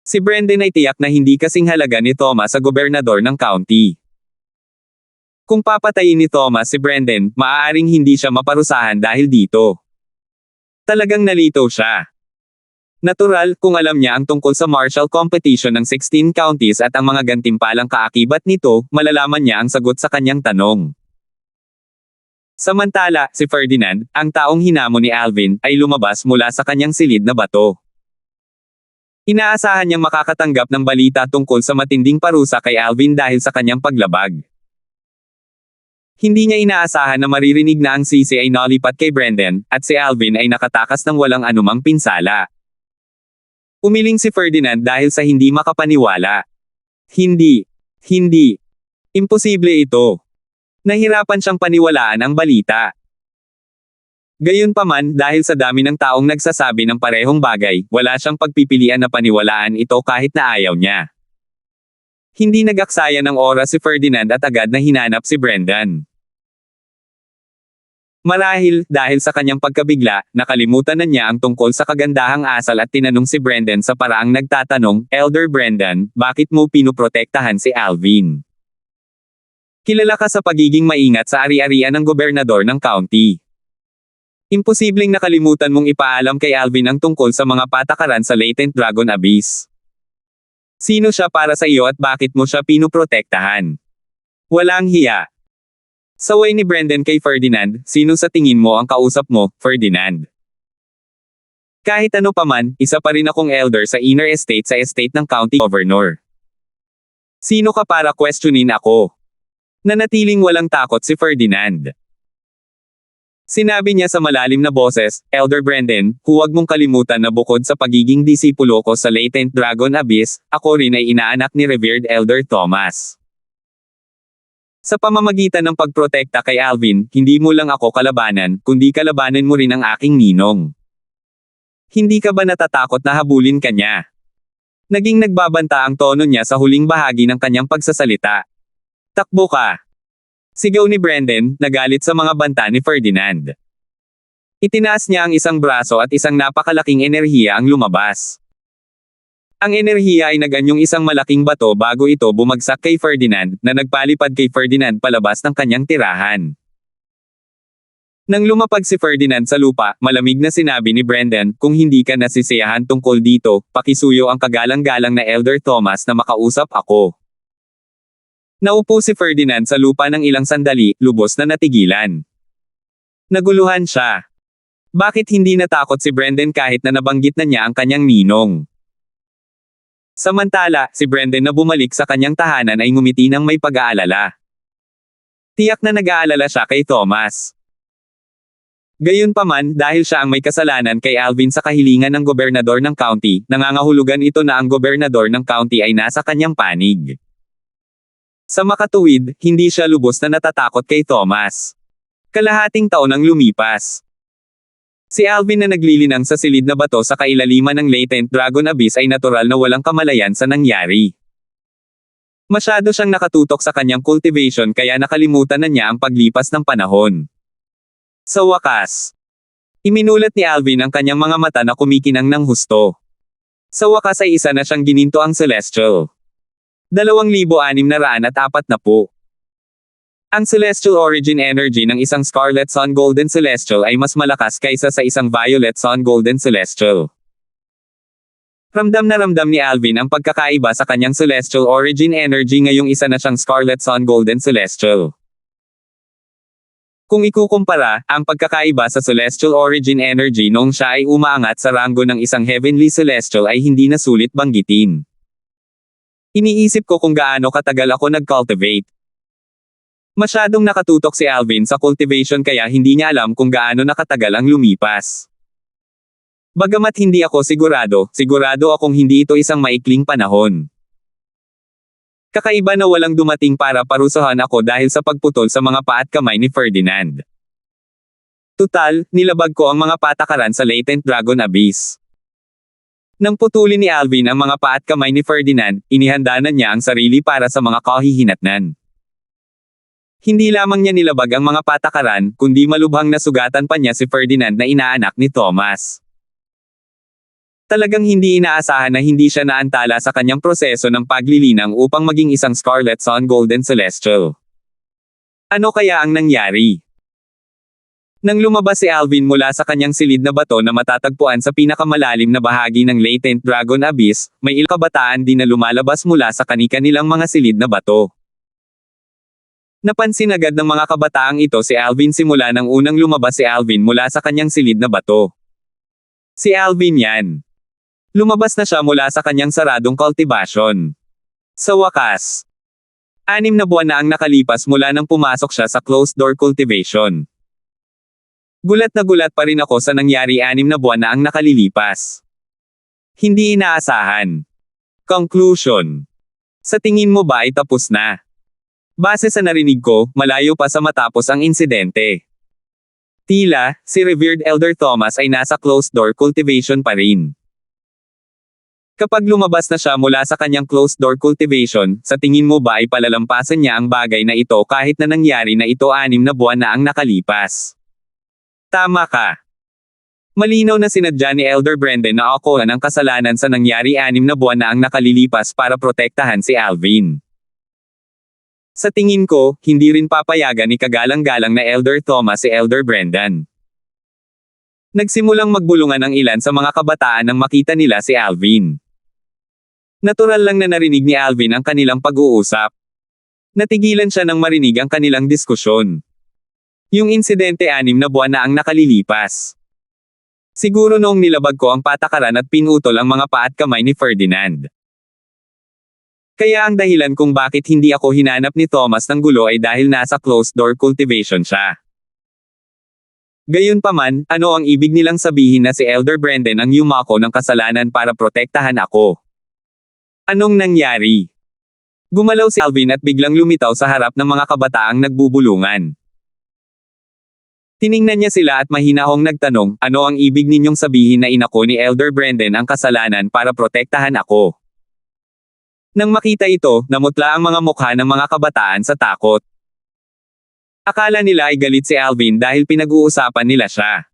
Si Brendan ay tiyak na hindi kasing halaga ni Thomas sa gobernador ng county. Kung papatayin ni Thomas si Brendan, maaaring hindi siya maparusahan dahil dito. Talagang nalito siya. Natural, kung alam niya ang tungkol sa martial competition ng 16 counties at ang mga gantimpalang kaakibat nito, malalaman niya ang sagot sa kanyang tanong. Samantala, si Ferdinand, ang taong hinamon ni Alvin, ay lumabas mula sa kanyang silid na bato. Inaasahan niyang makakatanggap ng balita tungkol sa matinding parusa kay Alvin dahil sa kanyang paglabag. Hindi niya inaasahan na maririnig na ang sisi ay nalipat kay Brendan, at si Alvin ay nakatakas ng walang anumang pinsala. Umiling si Ferdinand dahil sa hindi makapaniwala. Hindi. Imposible ito. Nahirapan siyang paniwalaan ang balita. Gayunpaman, dahil sa dami ng taong nagsasabi ng parehong bagay, wala siyang pagpipilian na paniwalaan ito kahit na ayaw niya. Hindi nagaksaya ng oras si Ferdinand at agad na hinanap si Brendan. Marahil, dahil sa kanyang pagkabigla, nakalimutan na niya ang tungkol sa kagandahang asal at tinanong si Brendan sa paraang nagtatanong, Elder Brendan, bakit mo pinuprotektahan si Alvin? Kilala ka sa pagiging maingat sa ari-arian ng gobernador ng county. Imposibleng nakalimutan mong ipaalam kay Alvin ang tungkol sa mga patakaran sa latent Dragon Abyss. Sino siya para sa iyo at bakit mo siya pinuprotektahan? Walang hiya. Saway ni Brendan kay Ferdinand, sino sa tingin mo ang kausap mo, Ferdinand? Kahit ano paman, isa pa rin akong elder sa Inner Estate sa estate ng county governor. Sino ka para questionin ako? Nanatiling walang takot si Ferdinand. Sinabi niya sa malalim na boses, Elder Brendan, huwag mong kalimutan na bukod sa pagiging disipulo ko sa latent Dragon Abyss, ako rin ay inaanak ni Revered Elder Thomas. Sa pamamagitan ng pagprotekta kay Alvin, hindi mo lang ako kalabanan, kundi kalabanan mo rin ang aking ninong. Hindi ka ba natatakot na habulin ka niya? Naging nagbabanta ang tono niya sa huling bahagi ng kanyang pagsasalita. Takbo ka! Sigaw ni Brendan, nagalit sa mga banta ni Ferdinand. Itinaas niya ang isang braso at isang napakalaking enerhiya ang lumabas. Ang enerhiya ay naganyong isang malaking bato bago ito bumagsak kay Ferdinand, na nagpalipad kay Ferdinand palabas ng kanyang tirahan. Nang lumapag si Ferdinand sa lupa, malamig na sinabi ni Brendan, kung hindi ka nasisiyahan tungkol dito, pakisuyo ang kagalang-galang na Elder Thomas na makausap ako. Naupo si Ferdinand sa lupa ng ilang sandali, lubos na natigilan. Naguluhan siya. Bakit hindi natakot si Brendan kahit na nabanggit na niya ang kanyang ninong? Samantala, si Brendan na bumalik sa kanyang tahanan ay ngumiti ng may pag-aalala. Tiyak na nag-aalala siya kay Thomas. Gayunpaman, dahil siya ang may kasalanan kay Alvin sa kahilingan ng gobernador ng county, nangangahulugan ito na ang gobernador ng county ay nasa kanyang panig. Sa makatuwid, hindi siya lubos na natatakot kay Thomas. Kalahating taon ang lumipas. Si Alvin na naglilinang sa silid na bato sa kailaliman ng latent Dragon Abyss ay natural na walang kamalayan sa nangyari. Masyado siyang nakatutok sa kanyang cultivation kaya nakalimutan na niya ang paglipas ng panahon. Sa wakas, iminulat ni Alvin ang kanyang mga mata na kumikinang ng husto. Sa wakas ay isa na siyang gininto ang Celestial. 2,640. Ang Celestial Origin Energy ng isang Scarlet Sun Golden Celestial ay mas malakas kaysa sa isang Violet Sun Golden Celestial. Ramdam na ramdam ni Alvin ang pagkakaiba sa kanyang Celestial Origin Energy ngayong isa na siyang Scarlet Sun Golden Celestial. Kung ikukumpara, ang pagkakaiba sa Celestial Origin Energy noong siya ay umaangat sa ranggo ng isang Heavenly Celestial ay hindi na sulit banggitin. Iniisip ko kung gaano katagal ako nag-cultivate. Masyadong nakatutok si Alvin sa cultivation kaya hindi niya alam kung gaano nakatagal ang lumipas. Bagamat hindi ako sigurado akong hindi ito isang maikling panahon. Kakaiba na walang dumating para parusahan ako dahil sa pagputol sa mga paa at kamay ni Ferdinand. Tutal, nilabag ko ang mga patakaran sa latent dragon abyss. Nang putulin ni Alvin ang mga paa at kamay ni Ferdinand, inihanda na niya ang sarili para sa mga kahihinatnan. Hindi lamang niya nilabag ang mga patakaran, kundi malubhang nasugatan pa niya si Ferdinand na inaanak ni Thomas. Talagang hindi inaasahan na hindi siya naantala sa kanyang proseso ng paglilinang upang maging isang Scarlet Sun Golden Celestial. Ano kaya ang nangyari? Nang lumabas si Alvin mula sa kanyang silid na bato na matatagpuan sa pinakamalalim na bahagi ng Latent Dragon Abyss, may ilang kabataan din na lumalabas mula sa kani-kanilang mga silid na bato. Napansin agad ng mga kabataang ito si Alvin simula nang unang lumabas si Alvin mula sa kanyang silid na bato. Si Alvin yan. Lumabas na siya mula sa kanyang saradong cultivation. Sa wakas, 6 na buwan na ang nakalipas mula nang pumasok siya sa closed-door cultivation. Gulat na gulat pa rin ako sa nangyari 6 na buwan na ang nakalilipas. Hindi inaasahan. Conclusion. Sa tingin mo ba ay tapos na? Base sa narinig ko, malayo pa sa matapos ang insidente. Tila, si Revered Elder Thomas ay nasa closed-door cultivation pa rin. Kapag lumabas na siya mula sa kanyang closed-door cultivation, sa tingin mo ba ay palalampasan niya ang bagay na ito kahit na nangyari na ito 6 na buwan na ang nakalipas? Tama ka. Malinaw na sinadya ni Elder Brendan na akuhan ang kasalanan sa nangyari 6 na buwan na ang nakalilipas para protektahan si Alvin. Sa tingin ko, hindi rin papayagan ni kagalang-galang na Elder Thomas si Elder Brendan. Nagsimulang magbulungan ang ilan sa mga kabataan nang makita nila si Alvin. Natural lang na narinig ni Alvin ang kanilang pag-uusap. Natigilan siya nang marinig ang kanilang diskusyon. Yung insidente 6 na buwan na ang nakalilipas. Siguro noong nilabag ko ang patakaran at pinutol ang mga paa at kamay ni Ferdinand. Kaya ang dahilan kung bakit hindi ako hinanap ni Thomas ng gulo ay dahil nasa closed-door cultivation siya. Gayunpaman, ano ang ibig nilang sabihin na si Elder Brendan ang yumako ng kasalanan para protektahan ako? Anong nangyari? Gumalaw si Alvin at biglang lumitaw sa harap ng mga kabataang nagbubulungan. Tiningnan niya sila at mahinahong nagtanong, ano ang ibig ninyong sabihin na inako ni Elder Brendan ang kasalanan para protektahan ako? Nang makita ito, namutla ang mga mukha ng mga kabataan sa takot. Akala nila ay galit si Alvin dahil pinag-uusapan nila siya.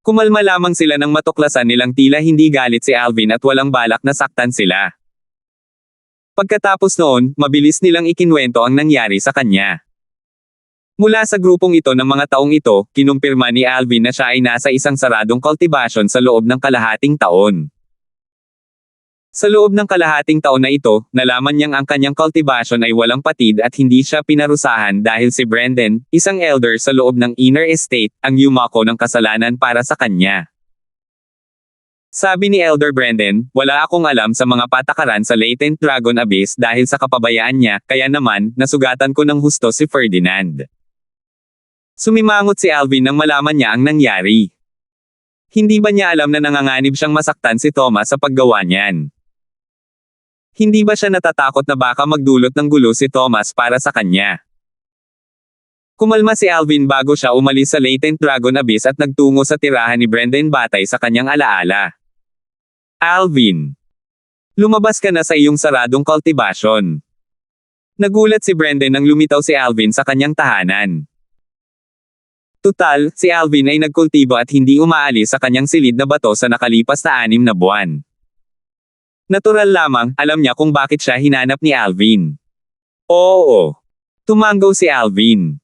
Kumalma lamang sila nang matuklasan nilang tila hindi galit si Alvin at walang balak na saktan sila. Pagkatapos noon, mabilis nilang ikinwento ang nangyari sa kanya. Mula sa grupong ito ng mga taong ito, kinumpirma ni Alvin na siya ay nasa isang saradong cultivation sa loob ng kalahating taon. Sa loob ng kalahating taon na ito, nalaman niyang ang kanyang cultivation ay walang patid at hindi siya pinarusahan dahil si Brendan, isang elder sa loob ng Inner Estate, ang yumako ng kasalanan para sa kanya. Sabi ni Elder Brendan, wala akong alam sa mga patakaran sa Latent Dragon Abyss dahil sa kapabayaan niya, kaya naman, nasugatan ko ng husto si Ferdinand. Sumimangot si Alvin nang malaman niya ang nangyari. Hindi ba niya alam na nanganganib siyang masaktan si Thomas sa paggawa niyan? Hindi ba siya natatakot na baka magdulot ng gulo si Thomas para sa kanya? Kumalma si Alvin bago siya umalis sa Latent Dragon Abyss at nagtungo sa tirahan ni Brendan batay sa kanyang alaala. Alvin, lumabas ka na sa iyong saradong cultivation. Nagulat si Brendan nang lumitaw si Alvin sa kanyang tahanan. Tutal, si Alvin ay nagkultibo at hindi umaalis sa kanyang silid na bato sa nakalipas na 6 na buwan. Natural lamang, alam niya kung bakit siya hinanap ni Alvin. Oo. Tumanggaw si Alvin.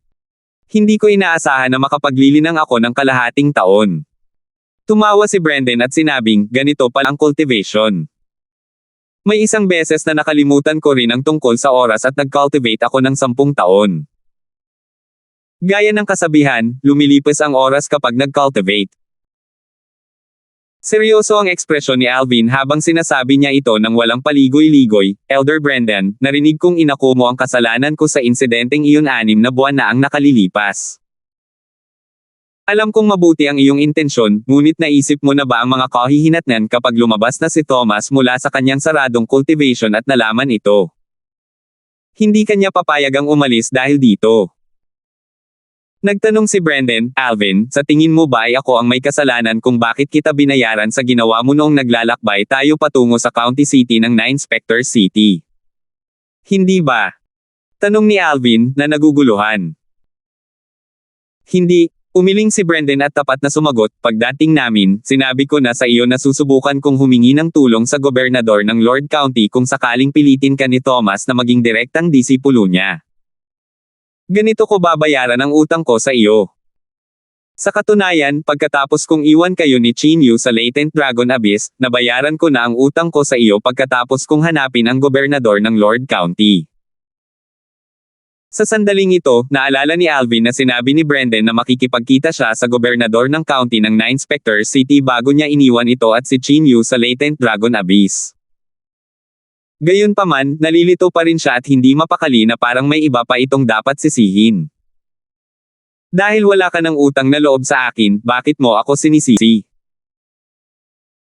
Hindi ko inaasahan na makapaglilinang ako ng kalahating taon. Tumawa si Brendan at sinabing, ganito pala ang cultivation. May isang beses na nakalimutan ko rin ang tungkol sa oras at nag-cultivate ako ng 10 taon. Gaya ng kasabihan, lumilipas ang oras kapag nag-cultivate. Seryoso ang ekspresyon ni Alvin habang sinasabi niya ito nang walang paligoy-ligoy. Elder Brendan, narinig kong inako mo ang kasalanan ko sa insidenteng iyon 6 na buwan na ang nakalilipas. Alam kong mabuti ang iyong intensyon, ngunit naisip mo na ba ang mga kahihinatnan kapag lumabas na si Thomas mula sa kanyang saradong cultivation at nalaman ito? Hindi kanya papayagang umalis dahil dito. Nagtanong si Brendan, Alvin, sa tingin mo ba ay ako ang may kasalanan kung bakit kita binayaran sa ginawa mo noong naglalakbay tayo patungo sa county city ng na Inspector City? Hindi ba? Tanong ni Alvin, na naguguluhan. Hindi, umiling si Brendan at tapat na sumagot, pagdating namin, sinabi ko na sa iyo na susubukan kong humingi ng tulong sa gobernador ng Lord County kung sakaling pilitin ka ni Thomas na maging direktang disipulo niya. Ganito ko babayaran ang utang ko sa iyo. Sa katunayan, pagkatapos kong iwan kayo ni Chinyu sa Latent Dragon Abyss, nabayaran ko na ang utang ko sa iyo pagkatapos kong hanapin ang gobernador ng Lord County. Sa sandaling ito, naalala ni Alvin na sinabi ni Brendan na makikipagkita siya sa gobernador ng county ng na Inspector City bago niya iniwan ito at si Chinyu sa Latent Dragon Abyss. Gayunpaman, nalilito pa rin siya at hindi mapakali na parang may iba pa itong dapat sisihin. Dahil wala ka ng utang na loob sa akin, bakit mo ako sinisisi?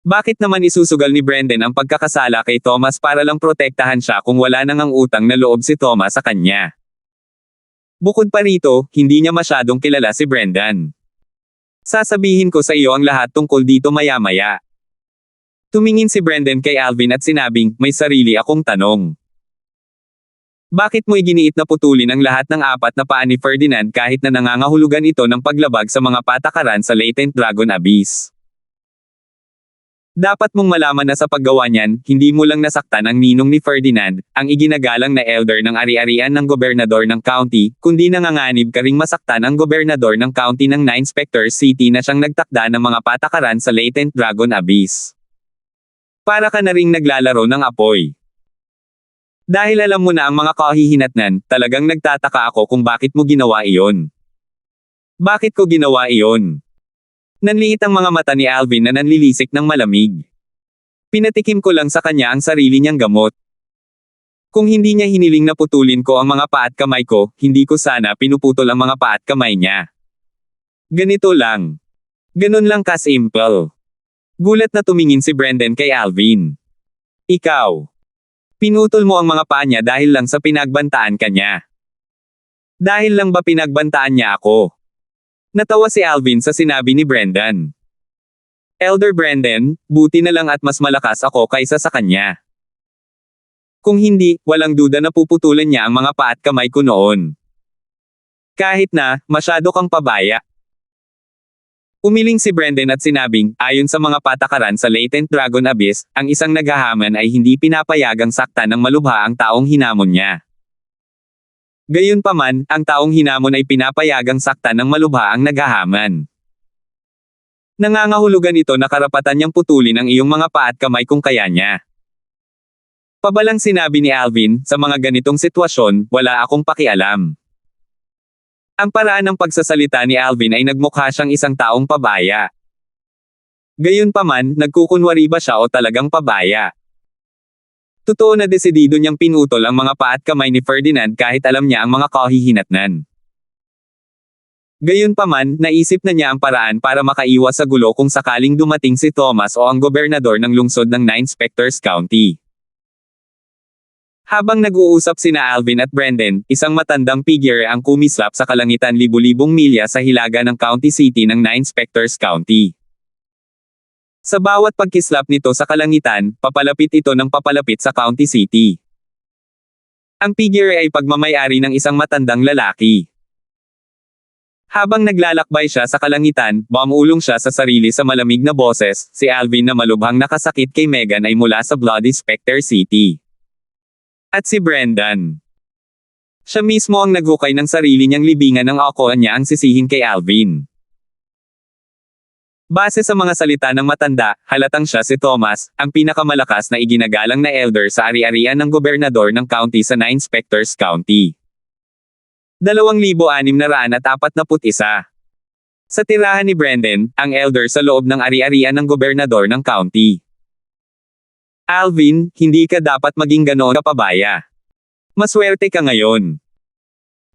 Bakit naman isusugal ni Brendan ang pagkakasala kay Thomas para lang protektahan siya kung wala nang ang utang na loob si Thomas sa kanya? Bukod pa rito, hindi niya masyadong kilala si Brendan. Sasabihin ko sa iyo ang lahat tungkol dito maya-maya. Tumingin si Brendan kay Alvin at sinabing, may sarili akong tanong. Bakit mo iginiit na putulin ang lahat ng 4 na paa ni Ferdinand kahit na nangangahulugan ito ng paglabag sa mga patakaran sa Latent Dragon Abyss? Dapat mong malaman na sa paggawa niyan, hindi mo lang nasaktan ang ninong ni Ferdinand, ang iginagalang na elder ng ari-arian ng gobernador ng county, kundi nanganganib ka ring masaktan ang gobernador ng county ng na Inspector City na siyang nagtakda ng mga patakaran sa Latent Dragon Abyss. Para ka na ring naglalaro ng apoy. Dahil alam mo na ang mga kahihinatnan, talagang nagtataka ako kung bakit mo ginawa iyon. Bakit ko ginawa iyon? Nanliit ang mga mata ni Alvin na nanlilisik ng malamig. Pinatikim ko lang sa kanya ang sarili niyang gamot. Kung hindi niya hiniling na putulin ko ang mga paa at kamay ko, hindi ko sana pinuputol ang mga paa at kamay niya. Ganito lang. Ganun lang ka-simple. Gulat na tumingin si Brendan kay Alvin. Ikaw. Pinutol mo ang mga paa niya dahil lang sa pinagbantaan ka niya. Dahil lang ba pinagbantaan niya ako? Natawa si Alvin sa sinabi ni Brendan. Elder Brendan, buti na lang at mas malakas ako kaysa sa kanya. Kung hindi, walang duda na puputulan niya ang mga paa at kamay ko noon. Kahit na, masyado kang pabaya. Umiling si Brendan at sinabing, ayon sa mga patakaran sa Latent Dragon Abyss, ang isang naghahaman ay hindi pinapayagang saktan ng malubha ang taong hinamon niya. Gayunpaman, ang taong hinamon ay pinapayagang saktan ng malubha ang naghahaman. Nangangahulugan ito na karapatan niyang putulin ang iyong mga paa at kamay kung kaya niya. Pabalang sinabi ni Alvin, sa mga ganitong sitwasyon, wala akong pakialam. Ang paraan ng pagsasalita ni Alvin ay nagmukha siyang isang taong pabaya. Gayunpaman, nagkukunwari ba siya o talagang pabaya? Totoo na desidido niyang pinutol ang mga paa at kamay ni Ferdinand kahit alam niya ang mga kahihinatnan. Gayunpaman, naisip na niya ang paraan para makaiwas sa gulo kung sakaling dumating si Thomas o ang gobernador ng lungsod ng na Inspectors County. Habang nag-uusap sina Alvin at Brendan, isang matandang figure ang kumislap sa kalangitan libu-libong milya sa hilaga ng county city ng na Inspectors County. Sa bawat pagkislap nito sa kalangitan, papalapit ito ng papalapit sa county city. Ang figure ay pagmamayari ng isang matandang lalaki. Habang naglalakbay siya sa kalangitan, bumulong siya sa sarili sa malamig na boses, si Alvin na malubhang nakasakit kay Megan ay mula sa Bloody Spectre City. At si Brendan. Siya mismo ang naghukay ng sarili niyang libingan ng alcohol niya ang sisihin kay Alvin. Base sa mga salita ng matanda, halatang siya si Thomas, ang pinakamalakas na iginagalang na elder sa ari-arian ng gobernador ng county sa na Inspectors County. 2,641. Sa tirahan ni Brendan, ang elder sa loob ng ari-arian ng gobernador ng county. Alvin, hindi ka dapat maging ganoon kapabaya. Maswerte ka ngayon.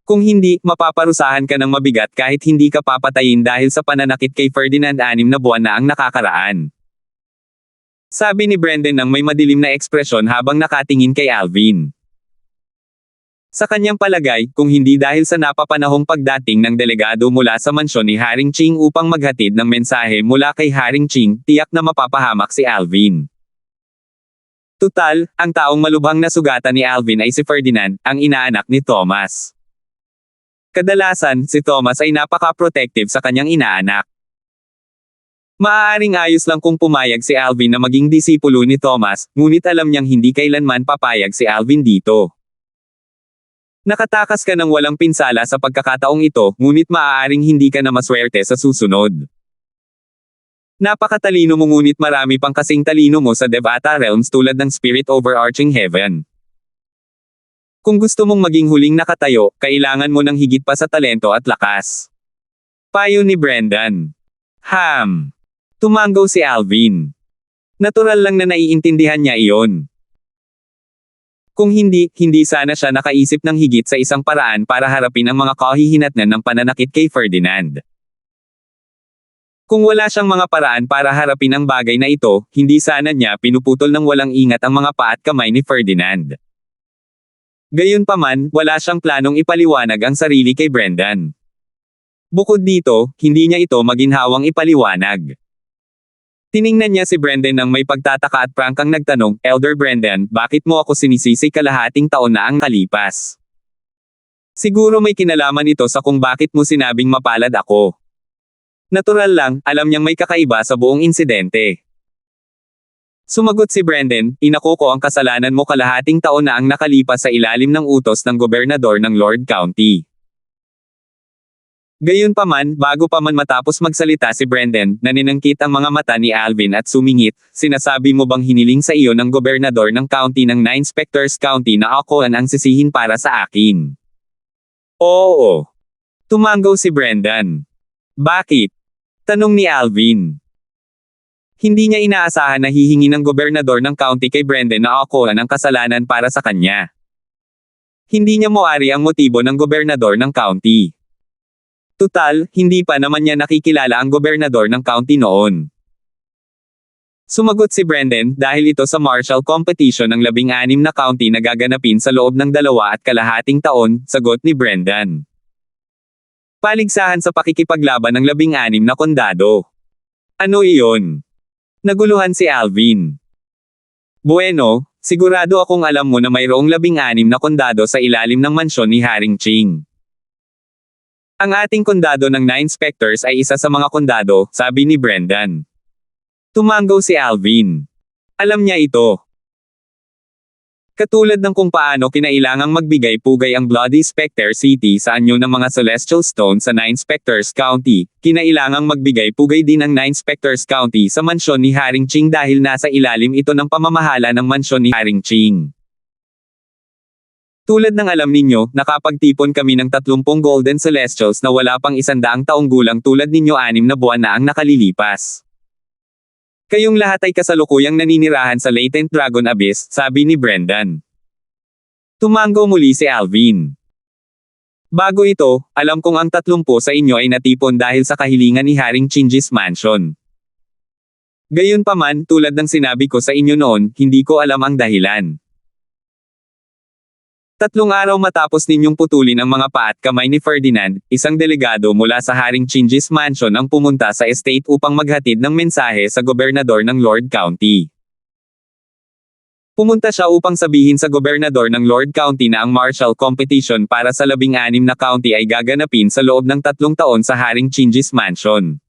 Kung hindi, mapaparusahan ka ng mabigat kahit hindi ka papatayin dahil sa pananakit kay Ferdinand 6 na buwan na ang nakakaraan. Sabi ni Brendan nang may madilim na ekspresyon habang nakatingin kay Alvin. Sa kanyang palagay, kung hindi dahil sa napapanahong pagdating ng delegado mula sa mansyon ni Haring Ching upang maghatid ng mensahe mula kay Haring Ching, tiyak na mapapahamak si Alvin. Tutal, ang taong malubhang nasugatan ni Alvin ay si Ferdinand, ang inaanak ni Thomas. Kadalasan, si Thomas ay napaka-protective sa kanyang inaanak. Maaaring ayos lang kung pumayag si Alvin na maging disipulo ni Thomas, ngunit alam niyang hindi kailanman papayag si Alvin dito. Nakatakas ka ng walang pinsala sa pagkakataong ito, ngunit maaaring hindi ka na maswerte sa susunod. Napakatalino mo ngunit marami pang kasing talino mo sa Devata Realms tulad ng Spirit Overarching Heaven. Kung gusto mong maging huling nakatayo, kailangan mo ng higit pa sa talento at lakas. Payo ni Brendan. Tumango si Alvin. Natural lang na naiintindihan niya iyon. Kung hindi sana siya nakaisip ng higit sa isang paraan para harapin ang mga kahihinatnan ng pananakit kay Ferdinand. Kung wala siyang mga paraan para harapin ang bagay na ito, hindi sana niya pinuputol ng walang ingat ang mga paa at kamay ni Ferdinand. Gayunpaman, wala siyang planong ipaliwanag ang sarili kay Brendan. Bukod dito, hindi niya ito maginhawang ipaliwanag. Tiningnan niya si Brendan nang may pagtataka at prangkang nagtanong, Elder Brendan, bakit mo ako sinisisi kalahating taon na ang kalipas? Siguro may kinalaman ito sa kung bakit mo sinabing mapalad ako. Natural lang, alam niyang may kakaiba sa buong insidente. Sumagot si Brendan, inako ko ang kasalanan mo kalahating taon na ang nakalipas sa ilalim ng utos ng gobernador ng Lord County. Gayunpaman, bago pa man matapos magsalita si Brendan, naninangkit ang mga mata ni Alvin at sumingit, sinasabi mo bang hiniling sa iyo ng gobernador ng county ng 9 Inspectors County na ako ang sisihin para sa akin? Oo. Tumango si Brendan. Bakit? Tanong ni Alvin. Hindi niya inaasahan na hihingi ng gobernador ng county kay Brendan na ako ang kasalanan para sa kanya. Hindi niya moari ang motibo ng gobernador ng county. Tutal, hindi pa naman niya nakikilala ang gobernador ng county noon. Sumagot si Brendan, dahil ito sa martial competition ng 16 na county na gaganapin sa loob ng 2.5 taon, sagot ni Brendan. Paligsahan sa pakikipaglaban ng 16 na kondado. Ano iyon? Naguluhan si Alvin. Bueno, sigurado akong alam mo na mayroong 16 na kondado sa ilalim ng mansyon ni Haring Ching. Ang ating kondado ng 9 Inspectors ay isa sa mga kondado, sabi ni Brendan. Tumango si Alvin. Alam niya ito. Katulad ng kung paano kinailangang magbigay-pugay ang Bloody Spectre City sa anyo ng mga Celestial Stone sa 9 Inspectors County, kinailangang magbigay-pugay din ang 9 Inspectors County sa mansyon ni Haring Ching dahil nasa ilalim ito ng pamamahala ng mansyon ni Haring Ching. Tulad ng alam ninyo, nakapagtipon kami ng 30 Golden Celestials na wala pang 100 taong gulang tulad ninyo 6 na buwan na ang nakalilipas. Kayong lahat ay kasalukuyang naninirahan sa Latent Dragon Abyss, sabi ni Brendan. Tumango muli si Alvin. Bago ito, alam kong ang 30 sa inyo ay natipon dahil sa kahilingan ni Haring Ching's mansion. Gayunpaman, tulad ng sinabi ko sa inyo noon, hindi ko alam ang dahilan. 3 araw matapos ninyong putulin ang mga paa at kamay ni Ferdinand, isang delegado mula sa Haring Ching's mansion ang pumunta sa estate upang maghatid ng mensahe sa gobernador ng Lord County. Pumunta siya upang sabihin sa gobernador ng Lord County na ang martial competition para sa 16 na county ay gaganapin sa loob ng 3 taon sa Haring Ching's mansion.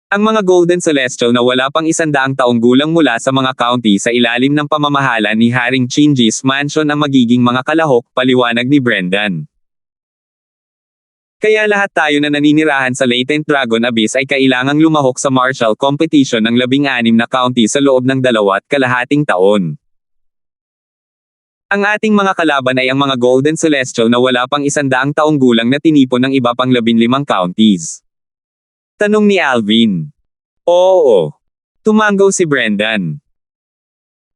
Ang mga Golden Celestial na wala pang 100 taong gulang mula sa mga county sa ilalim ng pamamahala ni Haring Ching's mansion ang magiging mga kalahok, paliwanag ni Brendan. Kaya lahat tayo na naninirahan sa Latent Dragon Abyss ay kailangang lumahok sa martial competition ng 16 na county sa loob ng 2.5 taon. Ang ating mga kalaban ay ang mga Golden Celestial na wala pang 100 taong gulang na tinipon ng iba pang 15 counties. Tanong ni Alvin. Oo. Tumango si Brendan.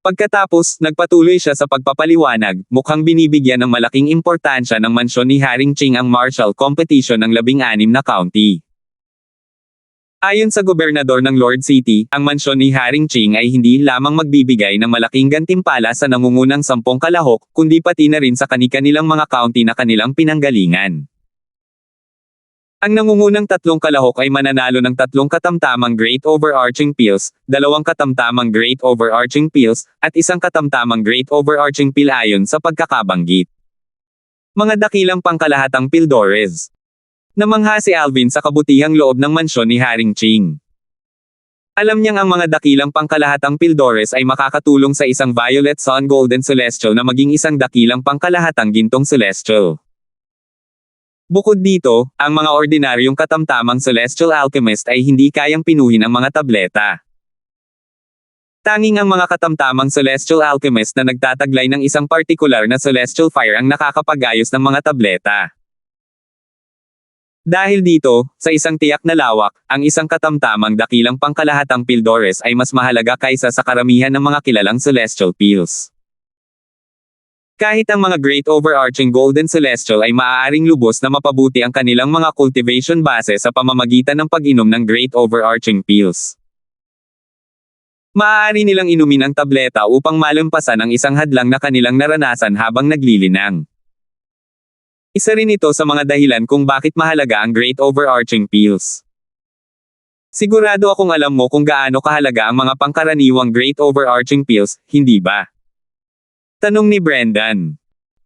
Pagkatapos, nagpatuloy siya sa pagpapaliwanag, mukhang binibigyan ng malaking importansya ng mansyon ni Haring Ching ang martial competition ng 16 na county. Ayon sa gobernador ng Lord City, ang mansyon ni Haring Ching ay hindi lamang magbibigay ng malaking gantimpala sa nangungunang 10 kalahok, kundi pati na rin sa kani-kanilang mga county na kanilang pinanggalingan. Ang nangungunang 3 kalahok ay mananalo ng 3 katamtamang Great Overarching Pills, 2 katamtamang Great Overarching Pills, at 1 katamtamang Great Overarching Pill ayon sa pagkakabanggit. Mga dakilang pangkalahatang Pildores. Namangha si Alvin sa kabutihang loob ng mansyon ni Haring Ching. Alam niyang ang mga dakilang pangkalahatang Pildores ay makakatulong sa isang Violet Sun Golden Celestial na maging isang dakilang pangkalahatang Gintong Celestial. Bukod dito, ang mga ordinaryong katamtamang Celestial Alchemist ay hindi kayang pinuhin ang mga tableta. Tanging ang mga katamtamang Celestial Alchemist na nagtataglay ng isang partikular na Celestial Fire ang nakakapag-ayos ng mga tableta. Dahil dito, sa isang tiyak na lawak, ang isang katamtamang dakilang pangkalahatang Pildores ay mas mahalaga kaysa sa karamihan ng mga kilalang Celestial Pills. Kahit ang mga Great Overarching Golden Celestial ay maaaring lubos na mapabuti ang kanilang mga cultivation base sa pamamagitan ng pag-inom ng Great Overarching Pills. Maaari nilang inumin ang tableta upang malampasan ang isang hadlang na kanilang naranasan habang naglilinang. Isa rin ito sa mga dahilan kung bakit mahalaga ang Great Overarching Pills. Sigurado akong alam mo kung gaano kahalaga ang mga pangkaraniwang Great Overarching Pills, hindi ba? Tanong ni Brendan.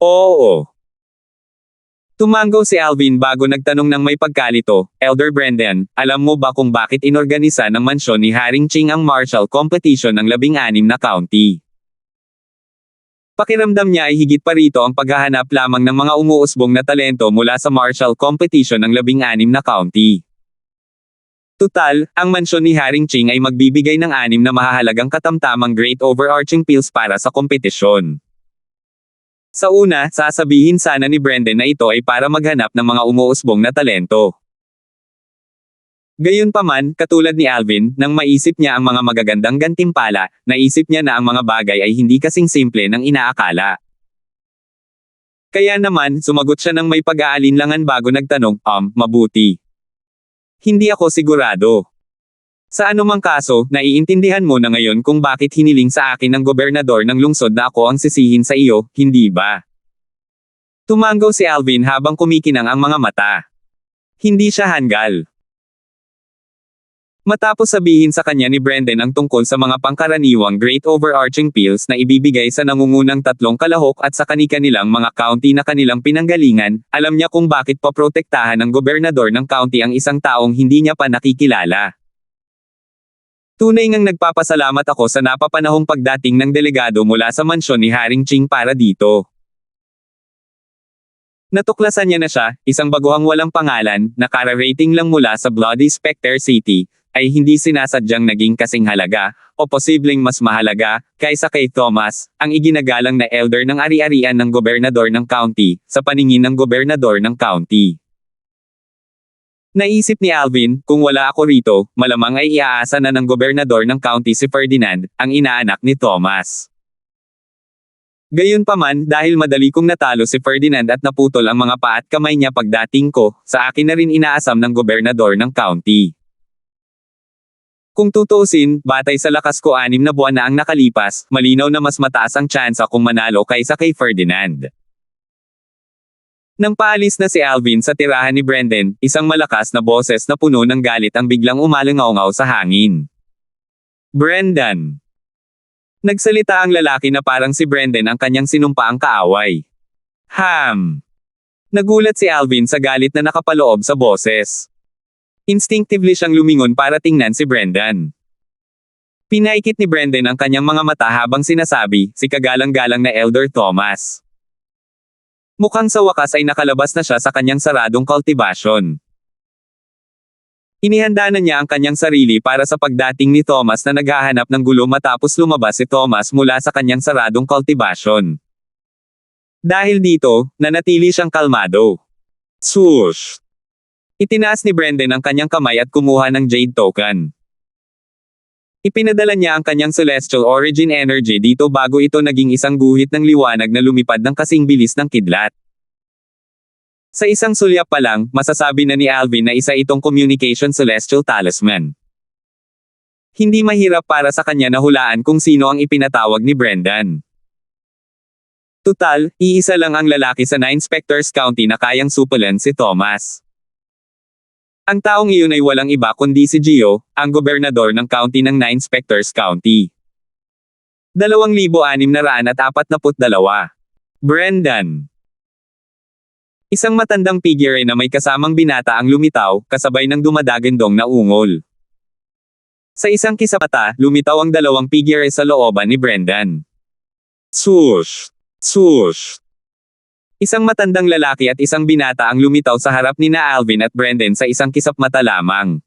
Oo. Tumango si Alvin bago nagtanong ng may pagkalito, Elder Brendan, alam mo ba kung bakit inorganisa ng mansyon ni Haring Ching ang martial competition ng 16 na county? Pakiramdam niya ay higit pa rito ang paghahanap lamang ng mga umuusbong na talento mula sa martial competition ng 16 na county. Tutal, ang mansyon ni Haring Ching ay magbibigay ng 6 na mahahalagang katamtamang Great Overarching Pills para sa kompetisyon. Sa una, sasabihin sana ni Brendan na ito ay para maghanap ng mga umuusbong na talento. Gayunpaman, katulad ni Alvin, nang maisip niya ang mga magagandang gantimpala, naisip niya na ang mga bagay ay hindi kasing simple ng inaakala. Kaya naman, sumagot siya ng may pag-aalinlangan bago nagtanong, mabuti. Hindi ako sigurado. Sa anumang kaso, naiintindihan mo na ngayon kung bakit hiniling sa akin ng gobernador ng lungsod na ako ang sisihin sa iyo, hindi ba? Tumango si Alvin habang kumikinang ang mga mata. Hindi siya hanggal. Matapos sabihin sa kanya ni Brendan ang tungkol sa mga pangkaraniwang Great Overarching Pills na ibibigay sa nangungunang 3 kalahok at sa kani-kanilang mga county na kanilang pinanggalingan, alam niya kung bakit paprotektahan ng gobernador ng county ang isang taong hindi niya pa nakikilala. Tunay ngang nagpapasalamat ako sa napapanahong pagdating ng delegado mula sa mansyon ni Haring Ching para dito. Natuklasan niya na siya, isang baguhang walang pangalan, na kara-rating lang mula sa Bloody Spectre City, ay hindi sinasadyang naging kasing halaga, o posibleng mas mahalaga, kaysa kay Thomas, ang iginagalang na elder ng ari-arian ng gobernador ng county, sa paningin ng gobernador ng county. Naisip ni Alvin, kung wala ako rito, malamang ay iaasa na ng gobernador ng county si Ferdinand, ang inaanak ni Thomas. Gayunpaman, dahil madali kong natalo si Ferdinand at naputol ang mga paa at kamay niya pagdating ko, sa akin na rin inaasam ng gobernador ng county. Kung tutuusin, batay sa lakas ko 6 na buwan na ang nakalipas, malinaw na mas mataas ang tsansa kung manalo kaysa kay Ferdinand. Nang paalis na si Alvin sa tirahan ni Brendan, isang malakas na boses na puno ng galit ang biglang umalangaw-ngaw sa hangin. Brendan! Nagsalita ang lalaki na parang si Brendan ang kanyang sinumpaang kaaway. Nagulat si Alvin sa galit na nakapaloob sa boses. Instinctively siyang lumingon para tingnan si Brendan. Pinaikit ni Brendan ang kanyang mga mata habang sinasabi, si kagalang-galang na Elder Thomas. Mukhang sa wakas ay nakalabas na siya sa kanyang saradong kultibasyon. Inihanda na niya ang kanyang sarili para sa pagdating ni Thomas na naghahanap ng gulo matapos lumabas si Thomas mula sa kanyang saradong kultibasyon. Dahil dito, nanatili siyang kalmado. Swoosh! Itinaas ni Brendan ang kanyang kamay at kumuha ng Jade Token. Ipinadala niya ang kanyang Celestial Origin Energy dito bago ito naging isang guhit ng liwanag na lumipad ng kasing bilis ng kidlat. Sa isang sulyap pa lang, masasabi na ni Alvin na isa itong Communication Celestial Talisman. Hindi mahirap para sa kanya na hulaan kung sino ang ipinatawag ni Brendan. Tutal, iisa lang ang lalaki sa Nine Specters County na kayang supulan si Thomas. Ang taong iyon ay walang iba kundi si Gio, ang gobernador ng county ng Nine Specters County. 2,642. Brendan. Isang matandang figure na may kasamang binata ang lumitaw, kasabay ng dumadagandong na ungol. Sa isang kisapata, lumitaw ang dalawang figure sa looban ni Brendan. Swoosh! Swoosh! Isang matandang lalaki at isang binata ang lumitaw sa harap ni na Alvin at Brendan sa isang kisapmata lamang.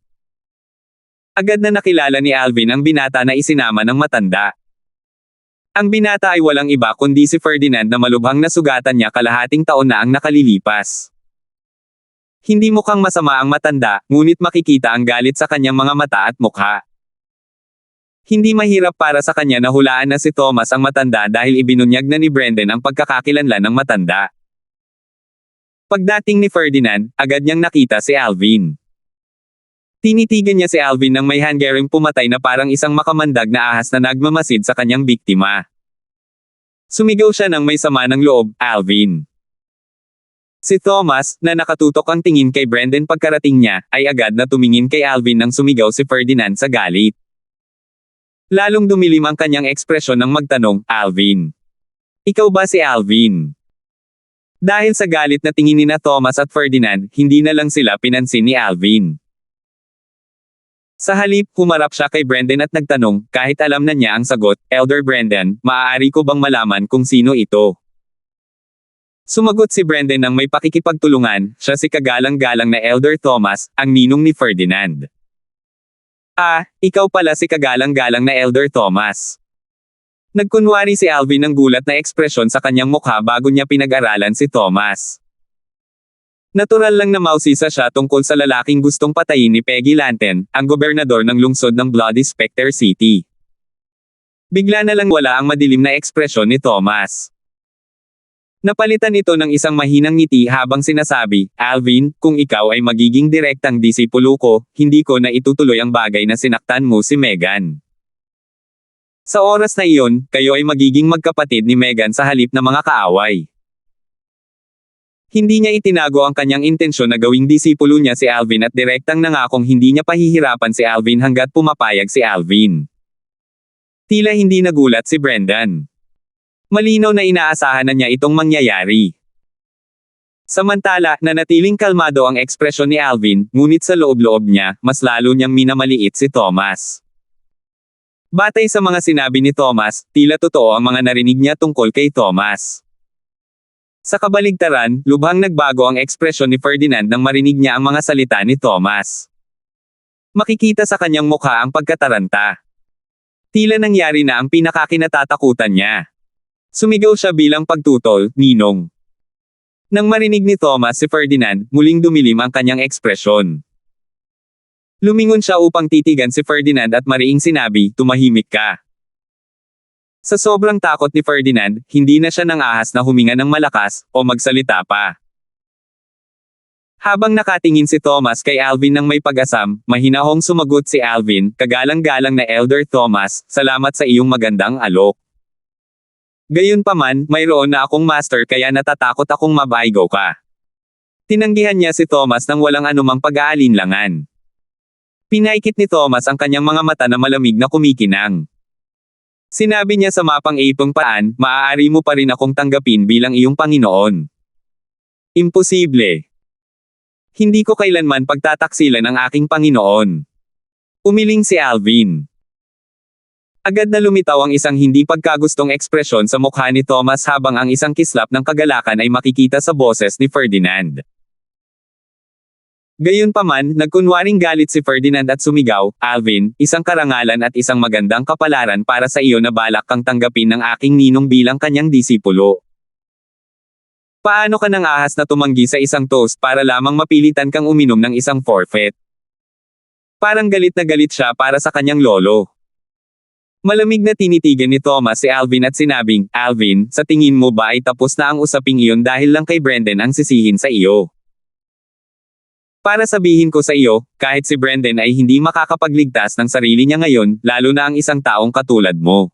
Agad na nakilala ni Alvin ang binata na isinama ng matanda. Ang binata ay walang iba kundi si Ferdinand na malubhang nasugatan niya kalahating taon na ang nakalilipas. Hindi mukhang masama ang matanda, ngunit makikita ang galit sa kanyang mga mata at mukha. Hindi mahirap para sa kanya na hulaan na si Thomas ang matanda dahil ibinunyag na ni Brendan ang pagkakakilanlan ng matanda. Pagdating ni Ferdinand, agad niyang nakita si Alvin. Tinitigan niya si Alvin nang may hanggaring pumatay na parang isang makamandag na ahas na nagmamasid sa kanyang biktima. Sumigaw siya ng may sama ng loob, Alvin. Si Thomas, na nakatutok ang tingin kay Brendan pagkarating niya, ay agad na tumingin kay Alvin nang sumigaw si Ferdinand sa galit. Lalong dumilim ang kanyang ekspresyon nang magtanong, Alvin. Ikaw ba si Alvin? Dahil sa galit na tingin ni na Thomas at Ferdinand, hindi na lang sila pinansin ni Alvin. Sa halip, humarap siya kay Brendan at nagtanong, kahit alam na niya ang sagot, Elder Brendan, maaari ko bang malaman kung sino ito? Sumagot si Brendan nang may pakikipagtulungan, siya si kagalang-galang na Elder Thomas, ang ninong ni Ferdinand. Ah, ikaw pala si kagalang-galang na Elder Thomas. Nagkunwari si Alvin ng gulat na ekspresyon sa kanyang mukha bago niya pinag-aralan si Thomas. Natural lang na mausisa siya tungkol sa lalaking gustong patayin ni Peggy Lanten, ang gobernador ng lungsod ng Bloody Spectre City. Bigla na lang wala ang madilim na ekspresyon ni Thomas. Napalitan ito ng isang mahinang ngiti habang sinasabi, Alvin, kung ikaw ay magiging direktang disipulo ko, hindi ko na itutuloy ang bagay na sinaktan mo si Megan. Sa oras na iyon, kayo ay magiging magkapatid ni Megan sa halip na mga kaaway. Hindi niya itinago ang kanyang intensyon na gawing disipulo niya si Alvin at direktang nangakong hindi niya pahihirapan si Alvin hanggat pumapayag si Alvin. Tila hindi nagulat si Brendan. Malinaw na inaasahan na niya itong mangyayari. Samantala, nanatiling kalmado ang ekspresyon ni Alvin, ngunit sa loob-loob niya, mas lalo niyang minamaliit si Thomas. Batay sa mga sinabi ni Thomas, tila totoo ang mga narinig niya tungkol kay Thomas. Sa kabaligtaran, lubhang nagbago ang ekspresyon ni Ferdinand nang marinig niya ang mga salita ni Thomas. Makikita sa kanyang mukha ang pagkataranta. Tila nangyari na ang pinakakinatatakutan niya. Sumigaw siya bilang pagtutol, Ninong. Nang marinig ni Thomas si Ferdinand, muling dumilim ang kanyang ekspresyon. Lumingon siya upang titigan si Ferdinand at mariing sinabi, tumahimik ka. Sa sobrang takot ni Ferdinand, hindi na siya nang ahas na huminga ng malakas, o magsalita pa. Habang nakatingin si Thomas kay Alvin nang may pag-asam, mahinahong sumagot si Alvin, kagalang-galang na Elder Thomas, salamat sa iyong magandang alok. Gayunpaman, mayroon na akong master kaya natatakot akong mabaigo ka. Tinanggihan niya si Thomas nang walang anumang pag-aalinlangan. Pinaikit ni Thomas ang kanyang mga mata na malamig na kumikinang. Sinabi niya sa mapang-ipong paan, maaari mo pa rin akong tanggapin bilang iyong Panginoon. Imposible. Hindi ko kailanman pagtataksilan ang aking Panginoon. Umiling si Alvin. Agad na lumitaw ang isang hindi pagkagustong ekspresyon sa mukha ni Thomas habang ang isang kislap ng kagalakan ay makikita sa boses ni Ferdinand. Gayunpaman, nagkunwaring galit si Ferdinand at sumigaw, Alvin, isang karangalan at isang magandang kapalaran para sa iyo na balak kang tanggapin ng aking ninong bilang kanyang disipulo. Paano ka nang ahas na tumanggi sa isang toast para lamang mapilitan kang uminom ng isang forfeit? Parang galit na galit siya para sa kanyang lolo. Malamig na tinitigan ni Thomas si Alvin at sinabing, "Alvin, sa tingin mo ba ay tapos na ang usaping iyon dahil lang kay Brendan ang sisihin sa iyo? Para sabihin ko sa iyo, kahit si Brendan ay hindi makakapagligtas ng sarili niya ngayon, lalo na ang isang taong katulad mo."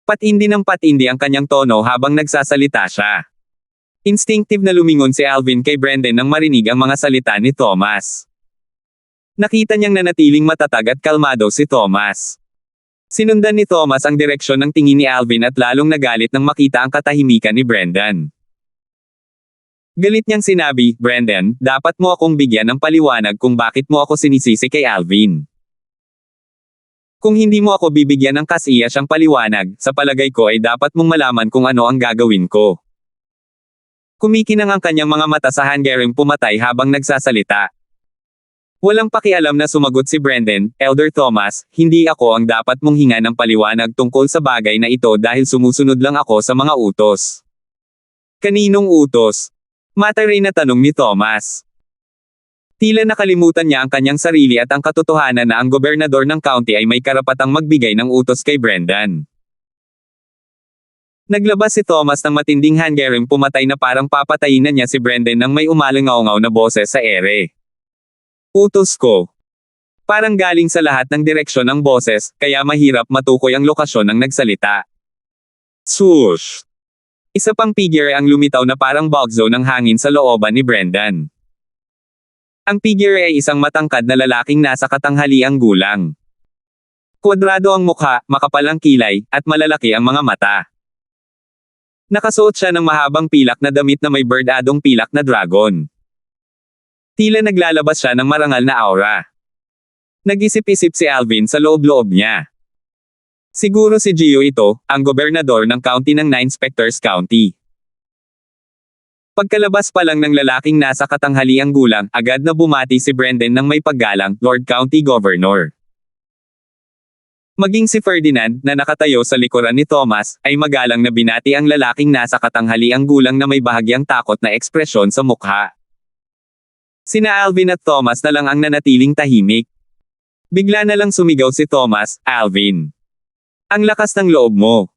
Patindi ng patindi ang kanyang tono habang nagsasalita siya. Instinctive na lumingon si Alvin kay Brendan nang marinig ang mga salita ni Thomas. Nakita niyang nanatiling matatag at kalmado si Thomas. Sinundan ni Thomas ang direksyon ng tingin ni Alvin at lalong nagalit nang makita ang katahimikan ni Brendan. Galit niyang sinabi, "Brendan, dapat mo akong bigyan ng paliwanag kung bakit mo ako sinisisi kay Alvin. Kung hindi mo ako bibigyan ng kasiyasyang paliwanag, sa palagay ko ay dapat mong malaman kung ano ang gagawin ko." Kumikinang ang kanyang mga mata sa hanggaring pumatay habang nagsasalita. Walang pakialam na sumagot si Brendan, "Elder Thomas, hindi ako ang dapat mong hinga ng paliwanag tungkol sa bagay na ito dahil sumusunod lang ako sa mga utos." "Kaninong utos?" Mataray na tanong ni Thomas. Tila nakalimutan niya ang kanyang sarili at ang katotohanan na ang gobernador ng county ay may karapatang magbigay ng utos kay Brendan. Naglabas si Thomas ng matinding hanggaring pumatay na parang papatayin na niya si Brendan nang may umalingaw-ngaw na boses sa ere. "Utos ko." Parang galing sa lahat ng direksyon ng boses, kaya mahirap matukoy ang lokasyon ng nagsalita. Swoosh! Isa pang figure ang lumitaw na parang bugzo ng hangin sa looban ni Brendan. Ang figure ay isang matangkad na lalaking nasa katanghaliang gulang. Kwadrado ang mukha, makapal ang kilay, at malalaki ang mga mata. Nakasuot siya ng mahabang pilak na damit na may berdadong pilak na dragon. Tila naglalabas siya ng marangal na aura. Nag-isip-isip si Alvin sa loob-loob niya. Siguro si Gio ito, ang gobernador ng county ng 9 Specters County. Pagkalabas pa lang ng lalaking nasa katanghaliang gulang, agad na bumati si Brendan ng may paggalang, "Lord County Governor." Maging si Ferdinand, na nakatayo sa likuran ni Thomas, ay magalang na binati ang lalaking nasa katanghaliang gulang na may bahagyang takot na ekspresyon sa mukha. Sina Alvin at Thomas na lang ang nanatiling tahimik. Bigla na lang sumigaw si Thomas, "Alvin! Ang lakas ng loob mo!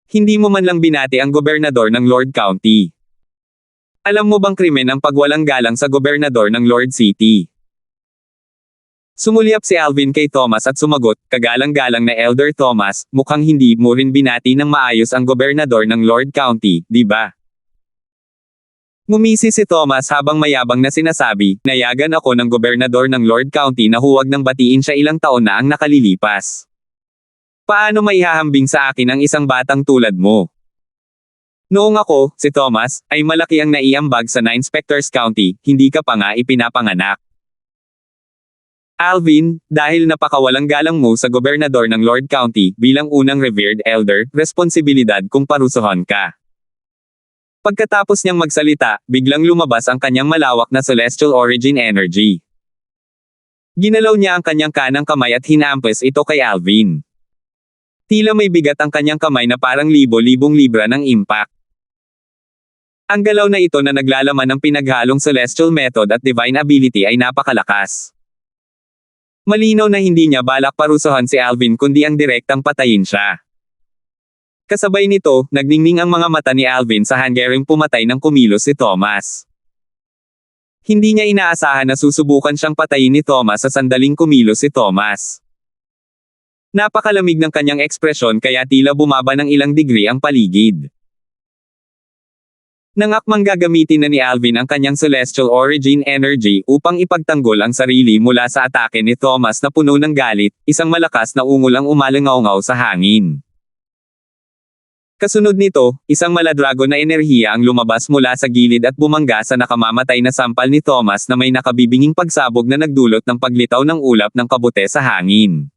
Hindi mo man lang binati ang gobernador ng Lord County. Alam mo bang krimen ang pagwalang galang sa gobernador ng Lord City?" Sumulyap si Alvin kay Thomas at sumagot, "Kagalang-galang na Elder Thomas, mukhang hindi mo rin binati ng maayos ang gobernador ng Lord County, di ba?" Ngumisi si Thomas habang mayabang na sinasabi, "Nayagan ako ng gobernador ng Lord County na huwag nang batiin siya ilang taon na ang nakalilipas. Paano maihahambing sa akin ang isang batang tulad mo? Noong ako, si Thomas, ay malaki ang naiambag sa 9 Specters County, hindi ka pa nga ipinapanganak. Alvin, dahil napakawalang galang mo sa gobernador ng Lord County, bilang unang revered elder, responsibilidad kung parusuhan ka." Pagkatapos niyang magsalita, biglang lumabas ang kanyang malawak na celestial origin energy. Ginalaw niya ang kanyang kanang kamay at hinaampas ito kay Alvin. Tila may bigat ang kanyang kamay na parang libo-libong libra ng impact. Ang galaw na ito na naglalaman ng pinaghalong celestial method at divine ability ay napakalakas. Malinaw na hindi niya balak parusuhan si Alvin kundi ang direktang patayin siya. Kasabay nito, nagningning ang mga mata ni Alvin sa hanggaring pumatay ng kumilos si Thomas. Hindi niya inaasahan na susubukan siyang patayin ni Thomas sa sandaling kumilos si Thomas. Napakalamig ng kanyang ekspresyon kaya tila bumaba ng ilang degree ang paligid. Nangakmang gagamitin na ni Alvin ang kanyang celestial origin energy upang ipagtanggol ang sarili mula sa atake ni Thomas na puno ng galit, isang malakas na ungol ang umalingaw-ngaw sa hangin. Kasunod nito, isang maladrago na enerhiya ang lumabas mula sa gilid at bumangga sa nakamamatay na sampal ni Thomas na may nakabibinging pagsabog na nagdulot ng paglitaw ng ulap ng kabute sa hangin.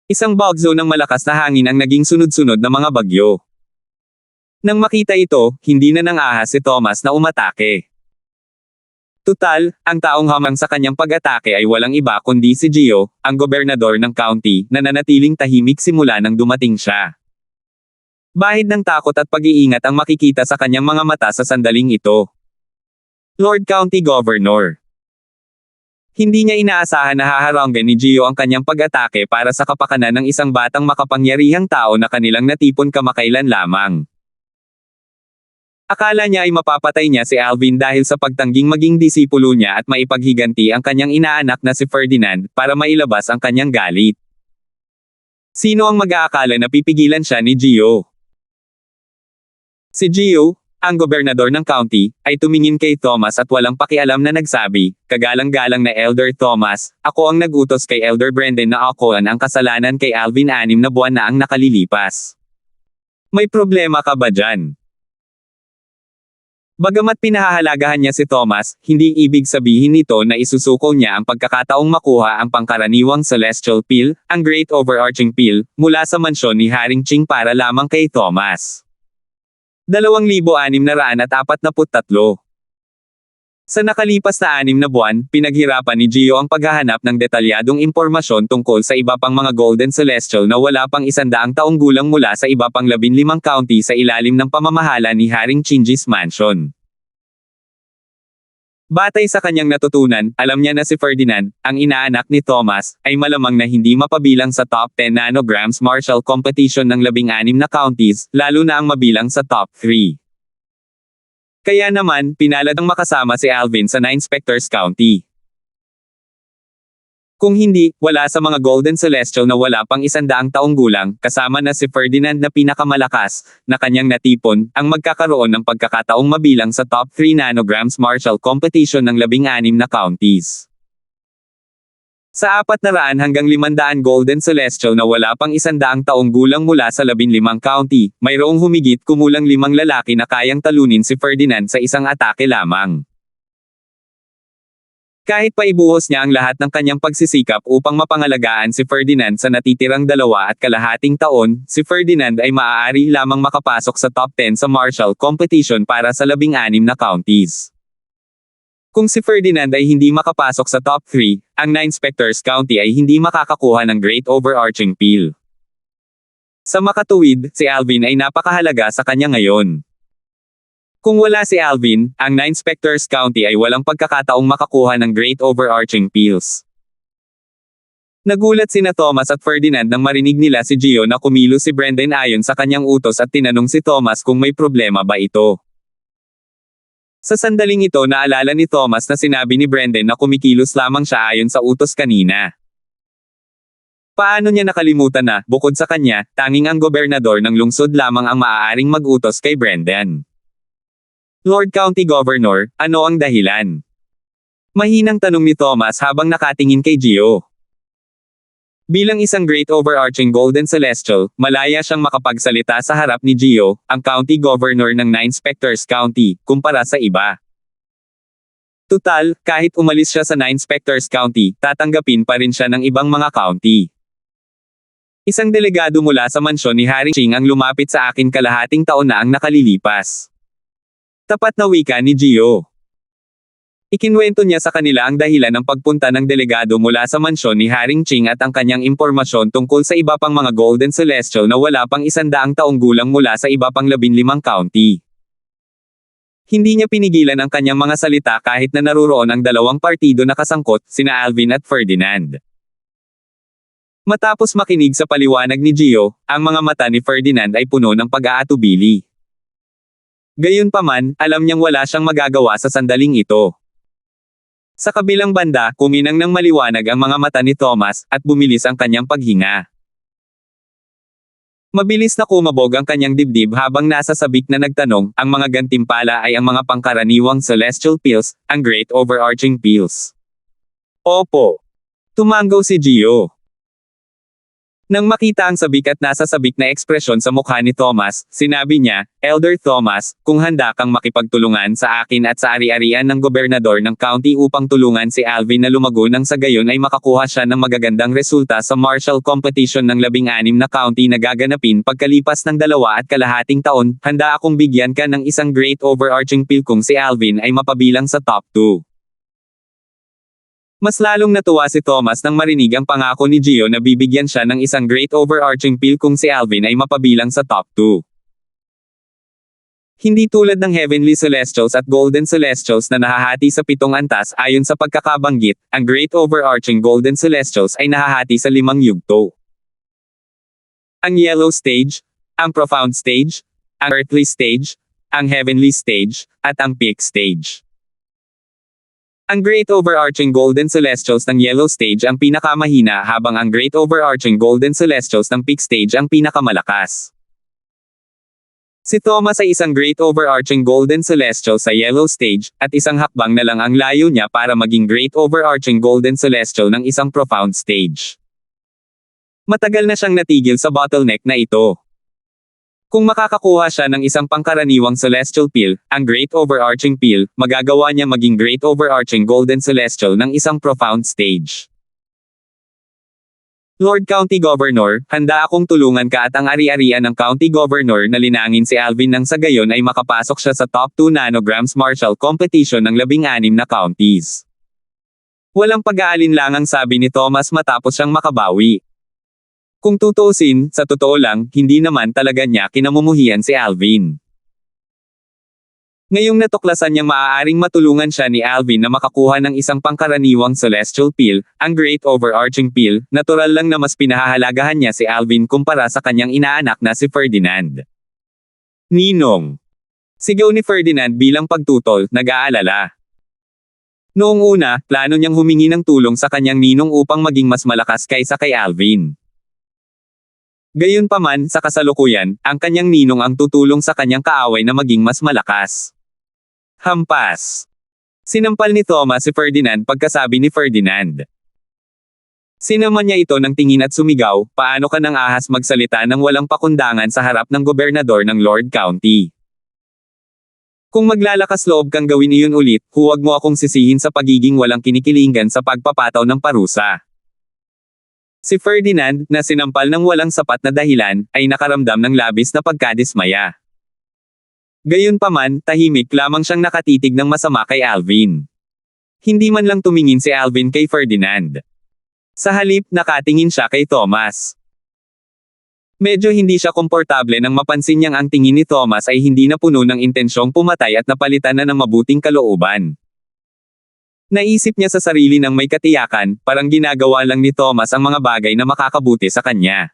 Isang bugzo ng malakas na hangin ang naging sunod-sunod na mga bagyo. Nang makita ito, hindi na nang-ahas si Thomas na umatake. Tutal, ang taong hamang sa kanyang pag-atake ay walang iba kundi si Gio, ang gobernador ng county, na nanatiling tahimik simula nang dumating siya. Bahid ng takot at pag-iingat ang makikita sa kanyang mga mata sa sandaling ito. Lord County Governor. Hindi niya inaasahan na haharanggan ni Gio ang kanyang pag-atake para sa kapakanan ng isang batang makapangyarihang tao na kanilang natipon kamakailan lamang. Akala niya ay mapapatay niya si Alvin dahil sa pagtangging maging disipulo niya at maipaghiganti ang kanyang inaanak na si Ferdinand para mailabas ang kanyang galit. Sino ang mag-aakala na pipigilan siya ni Gio? Si Gio, ang gobernador ng county, ay tumingin kay Thomas at walang pakialam na nagsabi, "Kagalang-galang na Elder Thomas, ako ang nagutos kay Elder Brendan na akoan ang kasalanan kay Alvin 6 na buwan na ang nakalilipas. May problema ka ba dyan?" Bagamat pinahahalagahan niya si Thomas, hindi ibig sabihin nito na isusuko niya ang pagkakataong makuha ang pangkaraniwang celestial pill, ang Great Overarching Pill, mula sa mansyon ni Haring Ching para lamang kay Thomas. 2,643. Sa nakalipas na 6 na buwan, pinaghirapan ni Gio ang paghahanap ng detalyadong impormasyon tungkol sa iba pang mga Golden Celestial na wala pang 100 taong gulang mula sa iba pang 15 county sa ilalim ng pamamahala ni Haring Ching's Mansion. Batay sa kanyang natutunan, alam niya na si Ferdinand, ang inaanak ni Thomas, ay malamang na hindi mapabilang sa top 10 nanograms martial competition ng 16 na counties, lalo na ang mabilang sa top 3. Kaya naman, pinalad ang makasama si Alvin sa 9 Specters County. Kung hindi, wala sa mga Golden Celestial na wala pang 100 taong gulang, kasama na si Ferdinand na pinakamalakas, na kanyang natipon, ang magkakaroon ng pagkakataong mabilang sa top 3 nanograms martial competition ng 16 na counties. Sa 400 hanggang 500 Golden Celestial na wala pang 100 taong gulang mula sa 15 county, mayroong humigit kumulang 5 lalaki na kayang talunin si Ferdinand sa isang atake lamang. Kahit pa ibuhos niya ang lahat ng kanyang pagsisikap upang mapangalagaan si Ferdinand sa natitirang 2.5 taon, si Ferdinand ay maaari lamang makapasok sa top 10 sa martial competition para sa 16 na counties. Kung si Ferdinand ay hindi makapasok sa top 3, ang 9 Specters County ay hindi makakakuha ng Great Overarching Pill. Sa makatuwid, si Alvin ay napakahalaga sa kanya ngayon. Kung wala si Alvin, ang 9 Specters County ay walang pagkakataong makakuha ng Great Overarching Pills. Nagulat sina Thomas at Ferdinand nang marinig nila si Gio na kumilos si Brendan ayon sa kanyang utos at tinanong si Thomas kung may problema ba ito. Sa sandaling ito naalala ni Thomas na sinabi ni Brendan na kumikilos lamang siya ayon sa utos kanina. Paano niya nakalimutan na, bukod sa kanya, tanging ang gobernador ng lungsod lamang ang maaaring mag-utos kay Brendan? Lord County Governor, ano ang dahilan? Mahinang tanong ni Thomas habang nakatingin kay Gio. Bilang isang Great Overarching Golden Celestial, malaya siyang makapagsalita sa harap ni Gio, ang County Governor ng 9 Specters County, kumpara sa iba. Tutal, kahit umalis siya sa 9 Specters County, tatanggapin pa rin siya ng ibang mga county. Isang delegado mula sa mansyon ni Haring Ching ang lumapit sa akin kalahating taon na ang nakalilipas. Tapat na wika ni Gio. Ikinwento niya sa kanila ang dahilan ng pagpunta ng delegado mula sa mansyon ni Haring Ching at ang kanyang impormasyon tungkol sa iba pang mga Golden Celestial na wala pang 100 taong gulang mula sa iba pang 15 county. Hindi niya pinigilan ang kanyang mga salita kahit na naruroon ang dalawang partido na kasangkot, sina Alvin at Ferdinand. Matapos makinig sa paliwanag ni Gio, ang mga mata ni Ferdinand ay puno ng pag-aatubili. Gayunpaman, alam niyang wala siyang magagawa sa sandaling ito. Sa kabilang banda, kuminang ng maliwanag ang mga mata ni Thomas, at bumilis ang kanyang paghinga. Mabilis na kumabog ang kanyang dibdib habang nasa sabik na nagtanong, ang mga gantimpala ay ang mga pangkaraniwang celestial pills, ang Great Overarching Pills. Opo. Tumanggaw si Gio. Nang makita ang sabik at nasa sabik na ekspresyon sa mukha ni Thomas, sinabi niya, "Elder Thomas, kung handa kang makipagtulungan sa akin at sa ari-arian ng gobernador ng county upang tulungan si Alvin na lumago nang sa gayon ay makakuha siya ng magagandang resulta sa martial competition ng 16 na county na gaganapin pagkalipas ng 2.5 taon, handa akong bigyan ka ng isang Great Overarching Pill kung si Alvin ay mapabilang sa top 2. Mas lalong natuwa si Thomas nang marinig ang pangako ni Gio na bibigyan siya ng isang Great Overarching Pill kung si Alvin ay mapabilang sa top 2. Hindi tulad ng Heavenly Celestials at Golden Celestials na nahahati sa 7 antas ayon sa pagkakabanggit, ang Great Overarching Golden Celestials ay nahahati sa 5 yugto. Ang Yellow Stage, ang Profound Stage, ang Earthly Stage, ang Heavenly Stage, at ang Peak Stage. Ang Great Overarching Golden Celestials ng Yellow Stage ang pinakamahina habang ang Great Overarching Golden Celestials ng Peak Stage ang pinakamalakas. Si Thomas ay isang Great Overarching Golden Celestial sa Yellow Stage, at isang hakbang na lang ang layo niya para maging Great Overarching Golden Celestial ng isang Profound Stage. Matagal na siyang natigil sa bottleneck na ito. Kung makakakuha siya ng isang pangkaraniwang Celestial Peel, ang Great Overarching Peel, magagawa niya maging Great Overarching Golden Celestial ng isang Profound Stage. Lord County Governor, handa akong tulungan ka at ang ari-arian ng County Governor na linangin si Alvin nang sa gayon ay makapasok siya sa top 2 nanograms Marshall Competition ng 16 na counties. Walang pag-aalinlangang sabi ni Thomas matapos siyang makabawi. Kung tutuusin, sa totoo lang, hindi naman talaga niya kinamumuhian si Alvin. Ngayong natuklasan niyang maaaring matulungan siya ni Alvin na makakuha ng isang pangkaraniwang Celestial Peel, ang Great Overarching Peel, natural lang na mas pinahahalagahan niya si Alvin kumpara sa kanyang inaanak na si Ferdinand. Ninong. Sigaw ni Ferdinand bilang pagtutol, nag-aalala. Noong una, plano niyang humingi ng tulong sa kanyang ninong upang maging mas malakas kaysa kay Alvin. Gayunpaman, sa kasalukuyan, ang kanyang ninong ang tutulong sa kanyang kaaway na maging mas malakas. Hampas. Sinampal ni Thomas si Ferdinand pagkasabi ni Ferdinand. Sinaman niya ito ng tingin at sumigaw, paano ka nang ahas magsalita ng walang pakundangan sa harap ng gobernador ng Lord County? Kung maglalakas loob kang gawin iyon ulit, huwag mo akong sisihin sa pagiging walang kinikilingan sa pagpapataw ng parusa. Si Ferdinand, na sinampal ng walang sapat na dahilan, ay nakaramdam ng labis na pagkadismaya. Gayunpaman, tahimik lamang siyang nakatitig ng masama kay Alvin. Hindi man lang tumingin si Alvin kay Ferdinand. Sa halip, nakatingin siya kay Thomas. Medyo hindi siya komportable nang mapansin niyang ang tingin ni Thomas ay hindi na puno ng intensyong pumatay at napalitan na ng mabuting kalooban. Naisip niya sa sarili ng may katiyakan, parang ginagawa lang ni Thomas ang mga bagay na makakabuti sa kanya.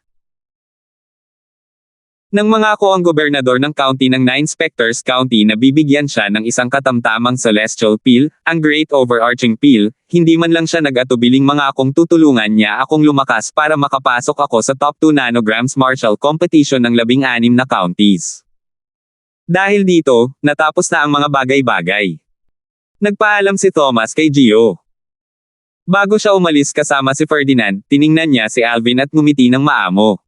Nang mangako ang gobernador ng county ng 9 Specters County na bibigyan siya ng isang katamtamang Celestial Peel, ang Great Overarching Peel, hindi man lang siya nag-atubiling mangakong tutulungan niya akong lumakas para makapasok ako sa top 2 nanograms Marshall Competition ng 16 na counties. Dahil dito, natapos na ang mga bagay-bagay. Nagpaalam si Thomas kay Gio. Bago siya umalis kasama si Ferdinand, tiningnan niya si Alvin at ngumiti ng maamo.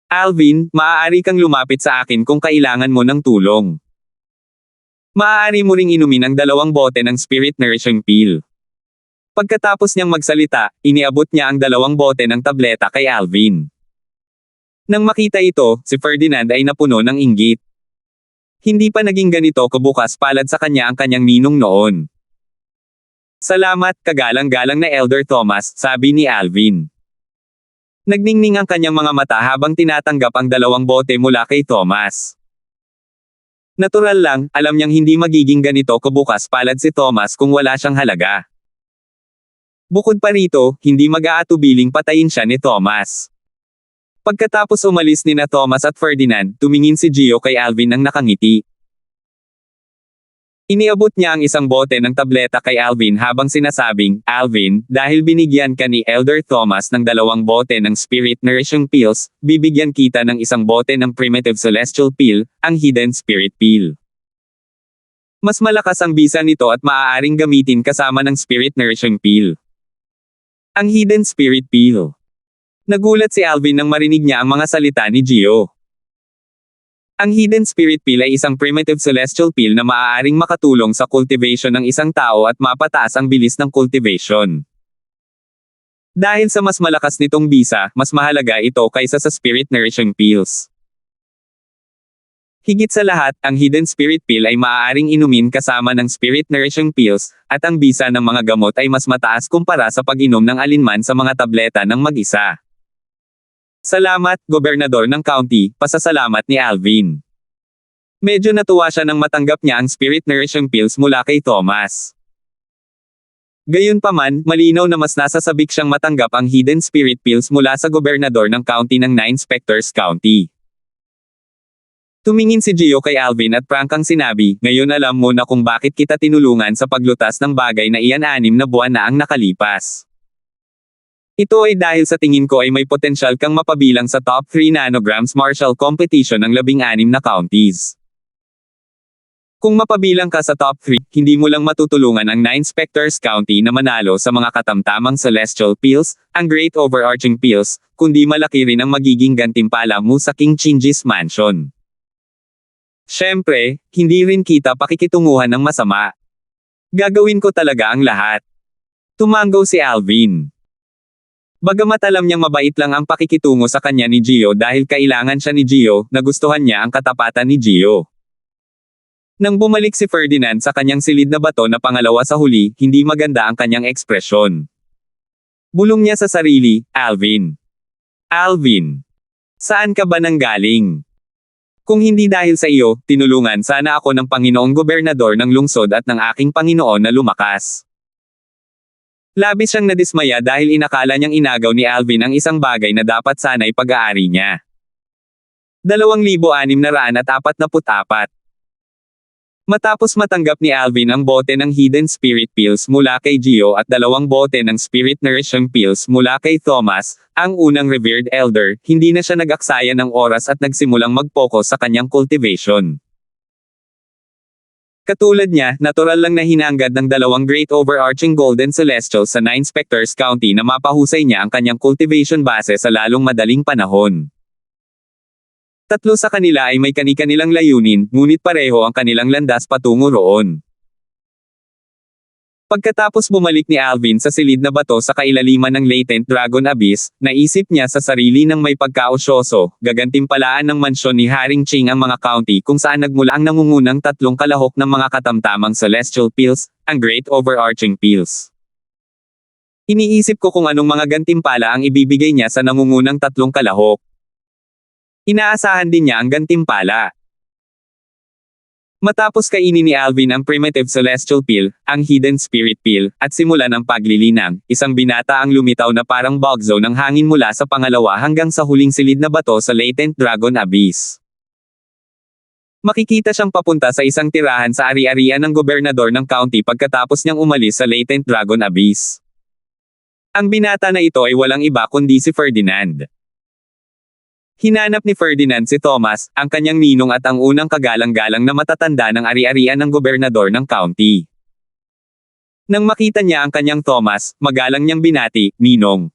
Alvin, maaari kang lumapit sa akin kung kailangan mo ng tulong. Maaari mo ring inumin ang 2 bote ng Spirit Nourishing Peel. Pagkatapos niyang magsalita, iniabot niya ang 2 bote ng tableta kay Alvin. Nang makita ito, si Ferdinand ay napuno ng inggit. Hindi pa naging ganito kabukas palad sa kanya ang kanyang ninong noon. Salamat, kagalang-galang na Elder Thomas, sabi ni Alvin. Nagningning ang kanyang mga mata habang tinatanggap ang 2 bote mula kay Thomas. Natural lang, alam niyang hindi magiging ganito kabukas palad si Thomas kung wala siyang halaga. Bukod pa rito, hindi mag-aatubiling patayin siya ni Thomas. Pagkatapos umalis nina Thomas at Ferdinand, tumingin si Gio kay Alvin nang nakangiti. Iniabot niya ang 1 bote ng tableta kay Alvin habang sinasabing, Alvin, dahil binigyan ka ni Elder Thomas ng 2 bote ng Spirit Nourishing Peels, bibigyan kita ng 1 bote ng Primitive Celestial Peel, ang Hidden Spirit Peel. Mas malakas ang bisa nito at maaaring gamitin kasama ng Spirit Nourishing Peel. Ang Hidden Spirit Peel. Nagulat si Alvin nang marinig niya ang mga salita ni Gio. Ang Hidden Spirit Peel ay isang primitive celestial peel na maaaring makatulong sa cultivation ng isang tao at mapataas ang bilis ng cultivation. Dahil sa mas malakas nitong bisa, mas mahalaga ito kaysa sa Spirit Nourishing Peels. Higit sa lahat, ang Hidden Spirit Peel ay maaaring inumin kasama ng Spirit Nourishing Peels, at ang bisa ng mga gamot ay mas mataas kumpara sa pag-inom ng alinman sa mga tableta ng mag-isa. Salamat, Gobernador ng County, pasasalamat ni Alvin. Medyo natuwa siya nang matanggap niya ang spirit nourishing pills mula kay Thomas. Gayunpaman, malinaw na mas nasasabik siyang matanggap ang hidden spirit pills mula sa gobernador ng county ng Nine Specters County. Tumingin si Gio kay Alvin at prangkang sinabi, "Ngayon alam mo na kung bakit kita tinulungan sa paglutas ng bagay na iyan 6 na buwan na ang nakalipas. Ito ay dahil sa tingin ko ay may potensyal kang mapabilang sa top 3 nanograms martial competition ng 16 na counties. Kung mapabilang ka sa top 3, hindi mo lang matutulungan ang Nine Specters County na manalo sa mga katamtamang celestial pills, ang great overarching pills, kundi malaki rin ang magiging gantimpala mo sa King Chingy's mansion. Siyempre, hindi rin kita pakikitunguhan ng masama. Gagawin ko talaga ang lahat." Tumanggaw si Alvin. Bagamat alam niyang mabait lang ang pakikitungo sa kanya ni Gio dahil kailangan siya ni Gio, nagustuhan niya ang katapatan ni Gio. Nang bumalik si Ferdinand sa kanyang silid na bato na pangalawa sa huli, hindi maganda ang kanyang ekspresyon. Bulong niya sa sarili, "Alvin. Alvin. Saan ka ba nanggaling? Kung hindi dahil sa iyo, tinulungan sana ako ng Panginoong Gobernador ng lungsod at ng aking Panginoon na lumakas." Labis siyang nadismaya dahil inakala niyang inagaw ni Alvin ang isang bagay na dapat sana'y pag-aari niya. 2,644. Matapos matanggap ni Alvin ang bote ng hidden spirit pills mula kay Gio at 2 bote ng spirit nourishing pills mula kay Thomas, ang unang revered elder, hindi na siya nag-aksaya ng oras at nagsimulang mag-focus sa kanyang cultivation. Katulad niya, natural lang na hinanggad ng 2 great overarching golden celestials sa Nine Specters County na mapahusay niya ang kanyang cultivation base sa lalong madaling panahon. 3 sa kanila ay may kani-kanilang layunin, ngunit pareho ang kanilang landas patungo roon. Pagkatapos bumalik ni Alvin sa silid na bato sa kailaliman ng Latent Dragon Abyss, naisip niya sa sarili ng may pagkaosyoso, gagantimpalaan ng mansyon ni Haring Ching ang mga county kung saan nagmula ang nangungunang 3 kalahok ng mga katamtamang celestial pills, ang Great Overarching Pills. Iniisip ko kung anong mga gantimpala ang ibibigay niya sa nangungunang 3 kalahok. Inaasahan din niya ang gantimpala. Matapos kainin ni Alvin ang primitive celestial pill, ang hidden spirit pill, at simulan ang paglilinang, isang binata ang lumitaw na parang bugzo ng hangin mula sa pangalawa hanggang sa huling silid na bato sa Latent Dragon Abyss. Makikita siyang papunta sa isang tirahan sa ari-arian ng gobernador ng county pagkatapos niyang umalis sa Latent Dragon Abyss. Ang binata na ito ay walang iba kundi si Ferdinand. Hinanap ni Ferdinand si Thomas, ang kanyang ninong at ang unang kagalang-galang na matatanda ng ari-arian ng gobernador ng county. Nang makita niya ang kanyang Thomas, magalang niyang binati, "Ninong."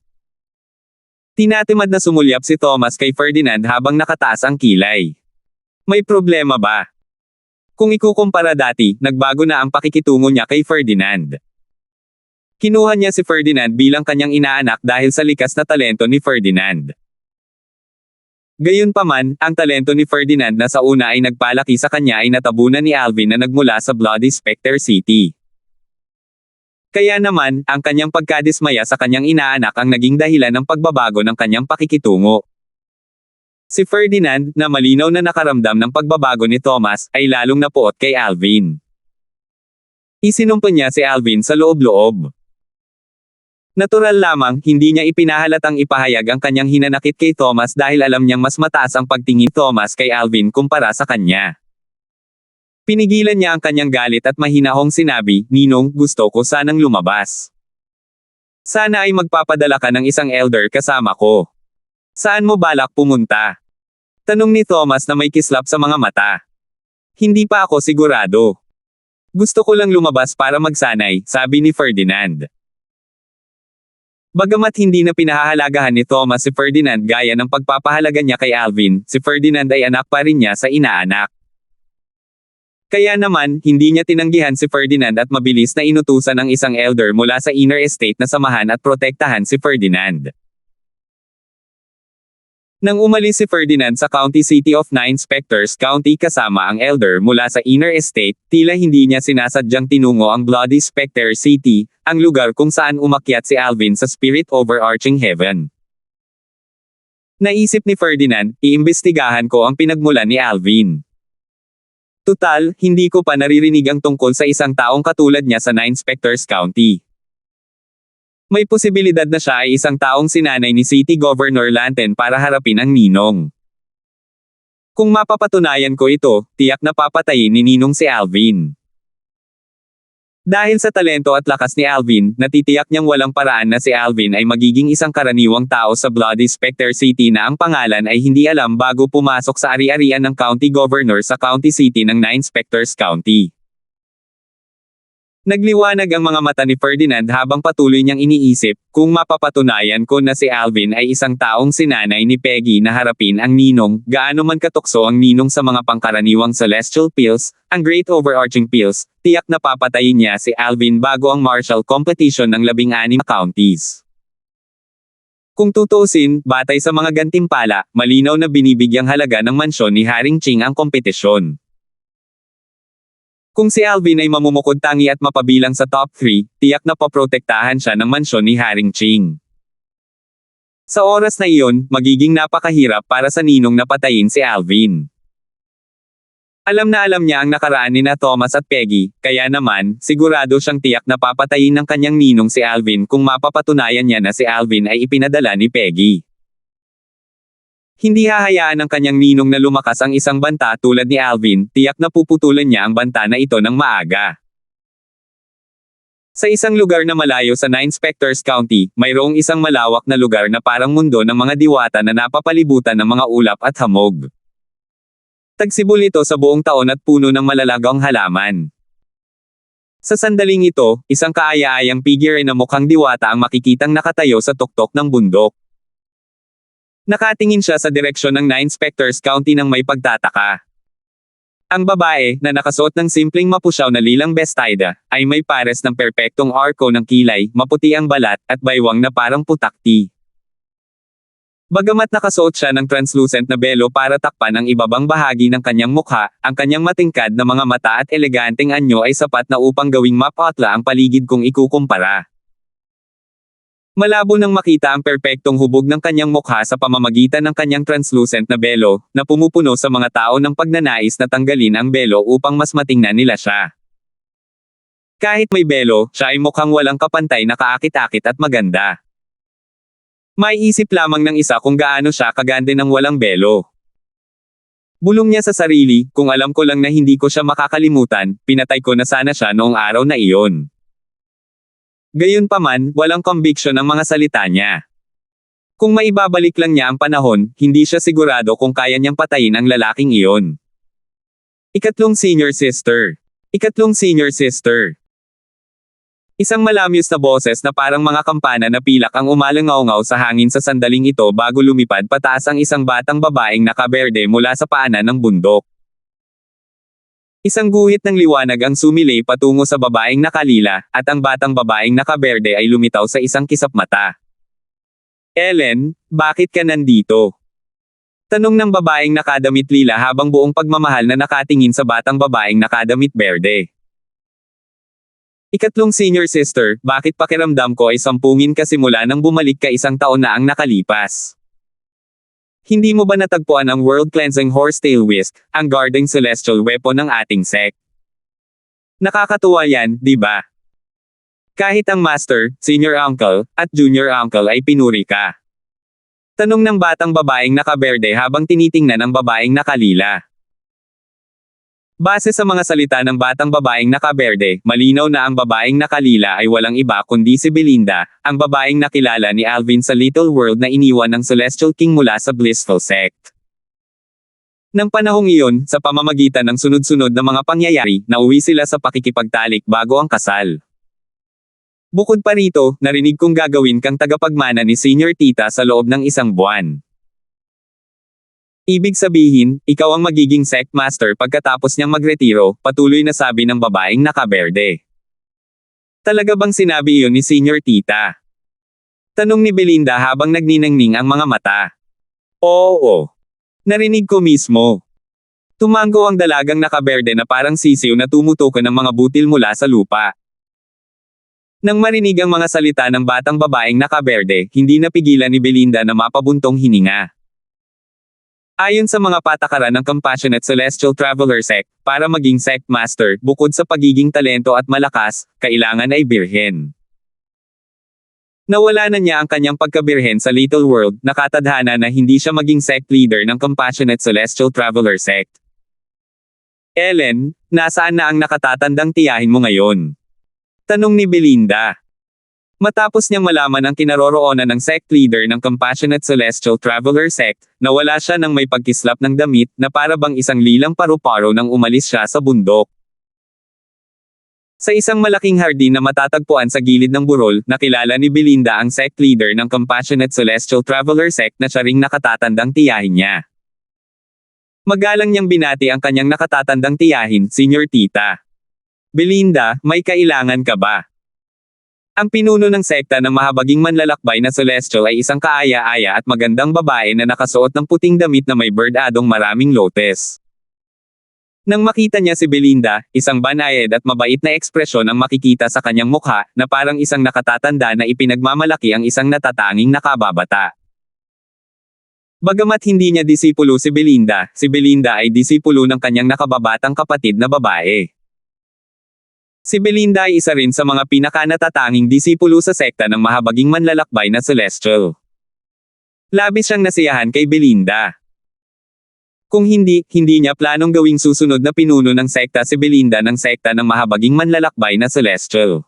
Tinatimad na sumulyap si Thomas kay Ferdinand habang nakataas ang kilay. "May problema ba?" Kung ikukumpara dati, nagbago na ang pakikitungo niya kay Ferdinand. Kinuha niya si Ferdinand bilang kanyang inaanak dahil sa likas na talento ni Ferdinand. Gayunpaman, ang talento ni Ferdinand na sa una ay nagpalaki sa kanya ay natabunan ni Alvin na nagmula sa Bloody Specter City. Kaya naman, ang kanyang pagkadismaya sa kanyang inaanak ang naging dahilan ng pagbabago ng kanyang pakikitungo. Si Ferdinand, na malinaw na nakaramdam ng pagbabago ni Thomas, ay lalong napuot kay Alvin. Isinumpa niya si Alvin sa loob-loob. Natural lamang, hindi niya ipinahalatang ipahayag ang kanyang hinanakit kay Thomas dahil alam niyang mas mataas ang pagtingin Thomas kay Alvin kumpara sa kanya. Pinigilan niya ang kanyang galit at mahinahong sinabi, "Ninong, gusto ko sanang lumabas. Sana ay magpapadala ka ng isang elder kasama ko. Saan mo balak pumunta?" Tanong ni Thomas na may kislap sa mga mata. "Hindi pa ako sigurado. Gusto ko lang lumabas para magsanay," sabi ni Ferdinand. Bagamat hindi na pinahahalagahan ni Thomas si Ferdinand gaya ng pagpapahalaga niya kay Alvin, si Ferdinand ay anak pa rin niya sa inaanak. Kaya naman, hindi niya tinanggihan si Ferdinand at mabilis na inutusan ang isang elder mula sa inner estate na samahan at protektahan si Ferdinand. Nang umalis si Ferdinand sa county city of Nine Specters County kasama ang elder mula sa inner estate, tila hindi niya sinasadyang tinungo ang Bloody Specter City, ang lugar kung saan umakyat si Alvin sa Spirit Overarching Heaven. Naisip ni Ferdinand, iimbestigahan ko ang pinagmulan ni Alvin. Tutal, hindi ko pa naririnig ang tungkol sa isang taong katulad niya sa 9 Specters County. May posibilidad na siya ay isang taong sinanay ni City Governor Lanten para harapin ang ninong. Kung mapapatunayan ko ito, tiyak na papatayin ni ninong si Alvin. Dahil sa talento at lakas ni Alvin, natitiyak niyang walang paraan na si Alvin ay magiging isang karaniwang tao sa Bloody Specter City na ang pangalan ay hindi alam bago pumasok sa ari-arian ng county governor sa county city ng 9 Specters County. Nagliwanag ang mga mata ni Ferdinand habang patuloy niyang iniisip, kung mapapatunayan ko na si Alvin ay isang taong sinanay ni Peggy na harapin ang ninong, gaano man katukso ang ninong sa mga pangkaraniwang celestial pills, ang great overarching pills, tiyak na papatayin niya si Alvin bago ang martial competition ng 16 counties. Kung tutuusin, batay sa mga gantimpala, malinaw na binibigyang halaga ng mansyon ni Haring Ching ang kompetisyon. Kung si Alvin ay mamumukod tangi at mapabilang sa top 3, tiyak na paprotektahan siya ng mansyon ni Haring Ching. Sa oras na iyon, magiging napakahirap para sa ninong na patayin si Alvin. Alam na alam niya ang nakaraan ni na Thomas at Peggy, kaya naman, sigurado siyang tiyak na papatayin ng kanyang ninong si Alvin kung mapapatunayan niya na si Alvin ay ipinadala ni Peggy. Hindi hahayaan ng kanyang ninong na lumakas ang isang banta tulad ni Alvin, tiyak na puputulan niya ang banta na ito ng maaga. Sa isang lugar na malayo sa 9 Specters County, mayroong isang malawak na lugar na parang mundo ng mga diwata na napapalibutan ng mga ulap at hamog. Tagsibol ito sa buong taon at puno ng malalagang halaman. Sa sandaling ito, isang kaaya-ayang figure na mukhang diwata ang makikitang nakatayo sa tuktok ng bundok. Nakatingin siya sa direksyon ng 9 Specters County nang may pagtataka. Ang babae, na nakasuot ng simpleng mapusyaw na lilang bestida, ay may pares ng perpektong arko ng kilay, maputi ang balat, at baywang na parang putakti. Bagamat nakasuot siya ng translucent na belo para takpan ang ibabang bahagi ng kanyang mukha, ang kanyang matingkad na mga mata at eleganteng anyo ay sapat na upang gawing mapatla ang paligid kung ikukumpara. Malabo nang makita ang perpektong hubog ng kanyang mukha sa pamamagitan ng kanyang translucent na belo, na pumupuno sa mga tao ng pagnanais na tanggalin ang belo upang mas matingnan nila siya. Kahit may belo, siya ay mukhang walang kapantay na kaakit-akit at maganda. Maiisip lamang ng isa kung gaano siya kaganda ng walang belo. Bulong niya sa sarili, kung alam ko lang na hindi ko siya makakalimutan, pinatay ko na sana siya noong araw na iyon. Gayunpaman, walang conviction ang mga salita niya. Kung maibabalik lang niya ang panahon, hindi siya sigurado kung kaya niyang patayin ang lalaking iyon. Ikatlong senior sister. Ikatlong senior sister. Isang malamyos na boses na parang mga kampana na pilak ang umalangaw-ngaw sa hangin sa sandaling ito bago lumipad pataas ang isang batang babaeng nakaberde mula sa paanan ng bundok. Isang guhit ng liwanag ang sumilay patungo sa babaeng nakalila, at ang batang babaeng nakaberde ay lumitaw sa isang kisap mata. Ellen, bakit ka nandito? Tanong ng babaeng nakadamit lila habang buong pagmamahal na nakatingin sa batang babaeng nakadamit berde. Ikatlong senior sister, bakit pakiramdam ko ay sampungin ka simula nang bumalik ka isang taon na ang nakalipas? Hindi mo ba natagpuan ang World Cleansing Horsetail Whisk, ang guarding celestial weapon ng ating sect? Nakakatuwa yan, di ba? Kahit ang master, senior uncle, at junior uncle ay pinuri ka. Tanong ng batang babaeng nakaberde habang tinitingnan ang babaeng nakalila. Base sa mga salita ng batang babaeng nakaberde, malinaw na ang babaeng nakalila ay walang iba kundi si Belinda, ang babaeng nakilala ni Alvin sa Little World na iniwan ng Celestial King mula sa Blissful Sect. Nang panahong iyon, sa pamamagitan ng sunod-sunod na mga pangyayari, nauwi sila sa pakikipagtalik bago ang kasal. Bukod pa rito, narinig kong gagawin kang tagapagmana ni Senior Tita sa loob ng isang buwan. Ibig sabihin, ikaw ang magiging sect master pagkatapos niyang magretiro, patuloy na sabi ng babaeng nakaberde. Talaga bang sinabi iyon ni Senior Tita? Tanong ni Belinda habang nagniningning ang mga mata. Oo. Narinig ko mismo. Tumango ang dalagang nakaberde na parang sisiw na tumutukan ng mga butil mula sa lupa. Nang marinig ang mga salita ng batang babaeng nakaberde, hindi napigilan ni Belinda na mapabuntong hininga. Ayon sa mga patakaran ng Compassionate Celestial Traveler Sect, para maging sect master, bukod sa pagiging talento at malakas, kailangan ay birhen. Nawala na niya ang kanyang pagkabirhen sa Little World, nakatadhana na hindi siya maging sect leader ng Compassionate Celestial Traveler Sect. Ellen, nasaan na ang nakatatandang tiyahin mo ngayon? Tanong ni Belinda. Matapos niyang malaman ang kinaroroonan ng sect leader ng Compassionate Celestial Traveler Sect, nawala siya ng may pagkislap ng damit na para bang isang lilang paru-paro nang umalis siya sa bundok. Sa isang malaking hardin na matatagpuan sa gilid ng burol, nakilala ni Belinda ang sect leader ng Compassionate Celestial Traveler Sect na siya ring nakatatandang tiyahin niya. Magalang niyang binati ang kanyang nakatatandang tiyahin, Senior Tita. Belinda, may kailangan ka ba? Ang pinuno ng sekta ng mahabaging manlalakbay na Celestial ay isang kaaya-aya at magandang babae na nakasuot ng puting damit na may bird-adong maraming lotes. Nang makita niya si Belinda, isang banayad at mabait na ekspresyon ang makikita sa kanyang mukha, na parang isang nakatatanda na ipinagmamalaki ang isang natatanging nakababata. Bagamat hindi niya disipulo si Belinda ay disipulo ng kanyang nakababatang kapatid na babae. Si Belinda ay isa rin sa mga pinakanatatanging disipulo sa sekta ng mahabaging manlalakbay na Celestial. Labis siyang nasiyahan kay Belinda. Kung hindi niya planong gawing susunod na pinuno ng sekta si Belinda ng sekta ng mahabaging manlalakbay na Celestial.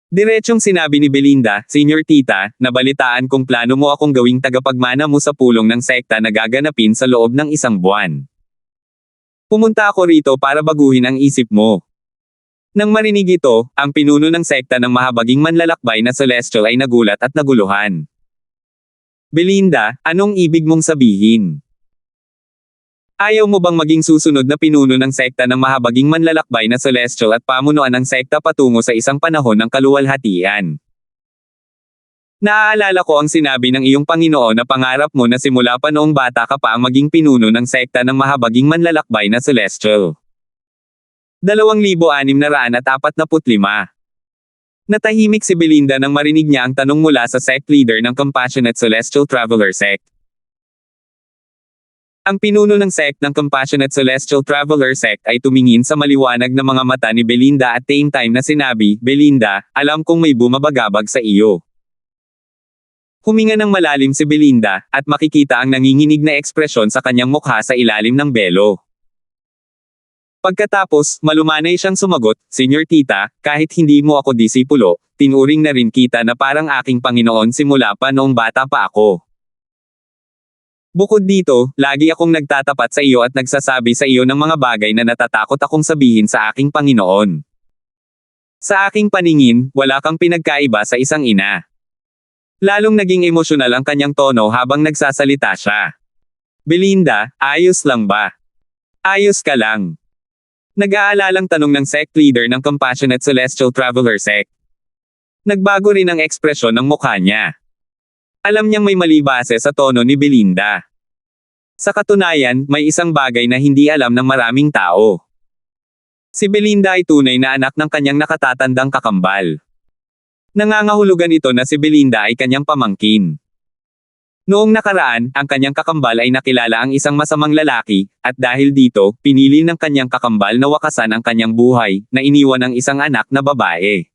Diretsong sinabi ni Belinda, Senior Tita, nabalitaan kong plano mo akong gawing tagapagmana mo sa pulong ng sekta na gaganapin sa loob ng 1 buwan. Pumunta ako rito para baguhin ang isip mo. Nang marinig ito, ang pinuno ng sekta ng mahabaging manlalakbay na Celestial ay nagulat at naguluhan. Belinda, anong ibig mong sabihin? Ayaw mo bang maging susunod na pinuno ng sekta ng mahabaging manlalakbay na Celestial at pamunuan ng sekta patungo sa isang panahon ng kaluwalhatian? Naaalala ko ang sinabi ng iyong Panginoon na pangarap mo na simula pa noong bata ka pa ang maging pinuno ng sekta ng mahabaging manlalakbay na Celestial. 2645. Natahimik si Belinda nang marinig niya ang tanong mula sa sect leader ng Compassionate Celestial Traveler Sect. Ang pinuno ng sect ng Compassionate Celestial Traveler Sect ay tumingin sa maliwanag na mga mata ni Belinda at same time na sinabi, Belinda, alam kong may bumabagabag sa iyo. Huminga ng malalim si Belinda, at makikita ang nanginginig na ekspresyon sa kanyang mukha sa ilalim ng belo. Pagkatapos, malumanay siyang sumagot, Senior Tita, kahit hindi mo ako disipulo, tinuring na rin kita na parang aking Panginoon simula pa noong bata pa ako. Bukod dito, lagi akong nagtatapat sa iyo at nagsasabi sa iyo ng mga bagay na natatakot akong sabihin sa aking Panginoon. Sa aking paningin, wala kang pinagkaiba sa isang ina. Lalong naging emosyonal ang kanyang tono habang nagsasalita siya. Belinda, ayos lang ba? Ayos ka lang. Nag-aalalang tanong ng sect leader ng Compassionate Celestial Traveler Sect. Nagbago rin ang ekspresyon ng mukha niya. Alam niyang may mali base sa tono ni Belinda. Sa katunayan, may isang bagay na hindi alam ng maraming tao. Si Belinda ay tunay na anak ng kanyang nakatatandang kakambal. Nangangahulugan ito na si Belinda ay kanyang pamangkin. Noong nakaraan, ang kanyang kakambal ay nakilala ang isang masamang lalaki, at dahil dito, pinili ng kanyang kakambal na wakasan ang kanyang buhay, na iniwan ang isang anak na babae.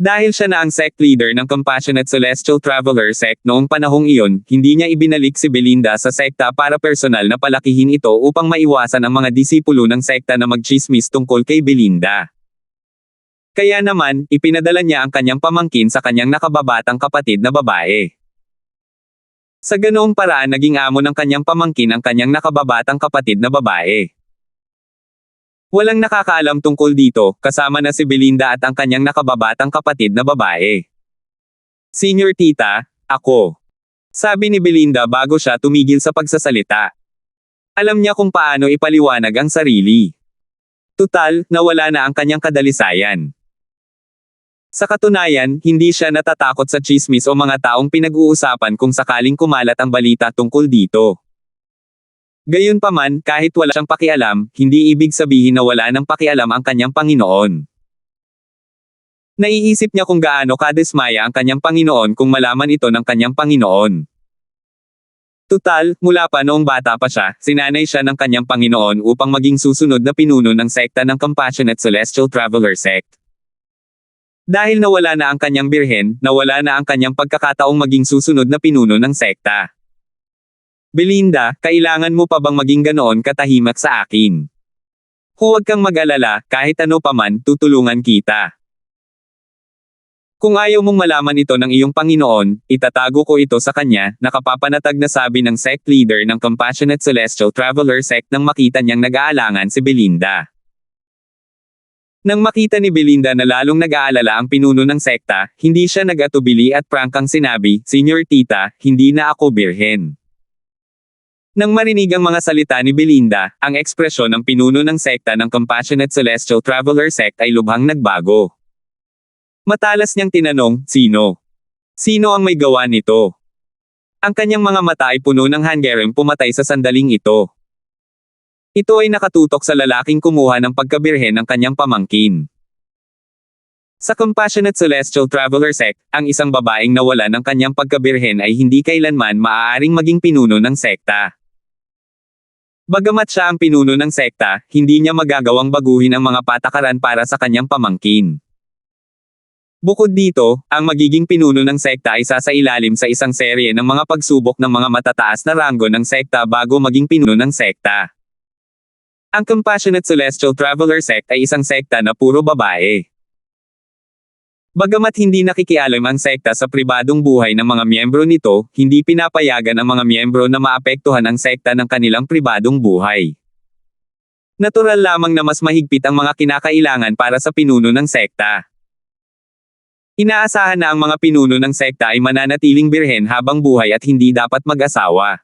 Dahil siya na ang sect leader ng Compassionate Celestial Traveler Sect noong panahong iyon, hindi niya ibinalik si Belinda sa sekta para personal na palakihin ito upang maiwasan ang mga disipulo ng sekta na magchismis tungkol kay Belinda. Kaya naman, ipinadala niya ang kanyang pamangkin sa kanyang nakababatang kapatid na babae. Sa ganoong paraan naging amo ng kanyang pamangkin ang kanyang nakababatang kapatid na babae. Walang nakakaalam tungkol dito, kasama na si Belinda at ang kanyang nakababatang kapatid na babae. Senior Tita, ako. Sabi ni Belinda bago siya tumigil sa pagsasalita. Alam niya kung paano ipaliwanag ang sarili. Tutal, nawala na ang kanyang kadalisayan. Sa katunayan, hindi siya natatakot sa chismis o mga taong pinag-uusapan kung sakaling kumalat ang balita tungkol dito. Gayunpaman, kahit wala siyang pakialam, hindi ibig sabihin na wala ng pakialam ang kanyang Panginoon. Naiisip niya kung gaano kadismaya ang kanyang Panginoon kung malaman ito ng kanyang Panginoon. Tutal, mula pa noong bata pa siya, sinanay siya ng kanyang Panginoon upang maging susunod na pinuno ng sekta ng Compassionate Celestial Traveler Sect. Dahil nawala na ang kanyang birhen, nawala na ang kanyang pagkakataong maging susunod na pinuno ng sekta. Belinda, kailangan mo pa bang maging ganoon katahimik sa akin? Huwag kang mag-alala, kahit ano paman, tutulungan kita. Kung ayaw mong malaman ito ng iyong Panginoon, itatago ko ito sa kanya, nakapapanatag na sabi ng sect leader ng Compassionate Celestial Traveler Sect nang makita niyang nag-aalangan si Belinda. Nang makita ni Belinda na lalong nag-aalala ang pinuno ng sekta, hindi siya nag-atubili at prangkang sinabi, "Senior Tita, hindi na ako birhen." Nang marinig ang mga salita ni Belinda, ang ekspresyon ng pinuno ng sekta ng Compassionate Celestial Traveler Sect ay lubhang nagbago. Matalas niyang tinanong, "Sino? Sino ang may gawa nito?" Ang kanyang mga mata ay puno ng hanggaring pumatay sa sandaling ito. Ito ay nakatutok sa lalaking kumuha ng pagkabirhen ng kanyang pamangkin. Sa Compassionate Celestial Traveler Sect, ang isang babaeng nawala ng kanyang pagkabirhen ay hindi kailanman maaaring maging pinuno ng sekta. Bagamat siya ang pinuno ng sekta, hindi niya magagawang baguhin ang mga patakaran para sa kanyang pamangkin. Bukod dito, ang magiging pinuno ng sekta ay sasailalim sa isang serye ng mga pagsubok ng mga matataas na ranggo ng sekta bago maging pinuno ng sekta. Ang Compassionate Celestial Traveler Sect ay isang sekta na puro babae. Bagamat hindi nakikialam ang sekta sa pribadong buhay ng mga miyembro nito, hindi pinapayagan ang mga miyembro na maapektuhan ang sekta ng kanilang pribadong buhay. Natural lamang na mas mahigpit ang mga kinakailangan para sa pinuno ng sekta. Inaasahan na ang mga pinuno ng sekta ay mananatiling birhen habang buhay at hindi dapat mag-asawa.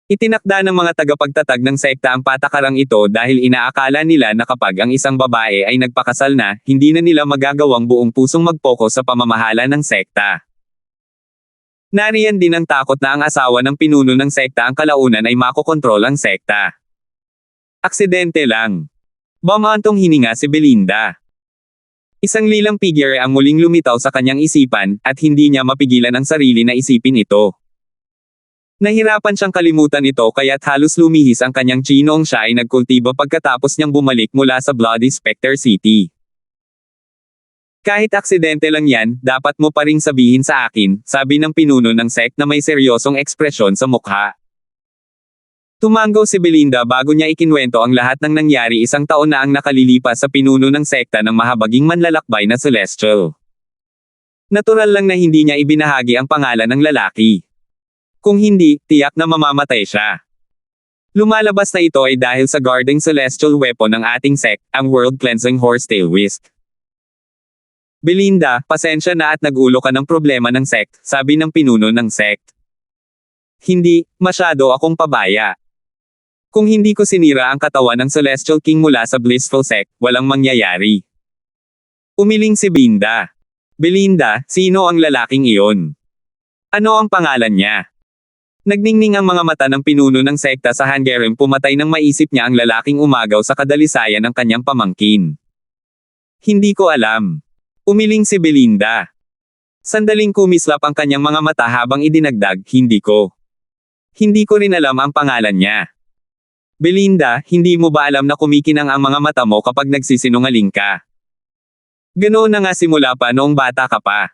Itinakda ng mga tagapagtatag ng sekta ang patakarang ito dahil inaakala nila na kapag ang isang babae ay nagpakasal na, hindi na nila magagawang buong pusong mag-focus sa pamamahala ng sekta. Nariyan din ang takot na ang asawa ng pinuno ng sekta ang kalaunan ay makokontrol ang sekta. Aksidente lang. Bumantong hininga si Belinda. Isang lilang figure ang muling lumitaw sa kanyang isipan, at hindi niya mapigilan ang sarili na isipin ito. Nahirapan siyang kalimutan ito kaya't halos lumihis ang kanyang chi noong siya ay nagkultibo pagkatapos niyang bumalik mula sa Bloody Spectre City. "Kahit aksidente lang yan, dapat mo pa ring sabihin sa akin," sabi ng pinuno ng sect na may seryosong ekspresyon sa mukha. Tumango si Belinda bago niya ikinwento ang lahat ng nangyari isang taon na ang nakalilipas sa pinuno ng sekta ng mahabaging manlalakbay na Celestial. Natural lang na hindi niya ibinahagi ang pangalan ng lalaki. Kung hindi, tiyak na mamamatay siya. Lumalabas na ito ay dahil sa guarding celestial weapon ng ating sect, ang World Cleansing Horsetail Whisk. "Belinda, pasensya na at nag-ulo ka ng problema ng sect," sabi ng pinuno ng sect. "Hindi, masyado akong pabaya. Kung hindi ko sinira ang katawan ng Celestial King mula sa Blissful Sect, walang mangyayari." Umiling si Belinda. "Belinda, sino ang lalaking iyon? Ano ang pangalan niya?" Nagningning ang mga mata ng pinuno ng sekta sa hanggaring pumatay nang maisip niya ang lalaking umagaw sa kadalisayan ng kanyang pamangkin. "Hindi ko alam." Umiling si Belinda. Sandaling kumislap ang kanyang mga mata habang idinagdag, "Hindi ko. Hindi ko rin alam ang pangalan niya." "Belinda, hindi mo ba alam na kumikinang ang mga mata mo kapag nagsisinungaling ka? Ganoon na nga simula pa noong bata ka pa.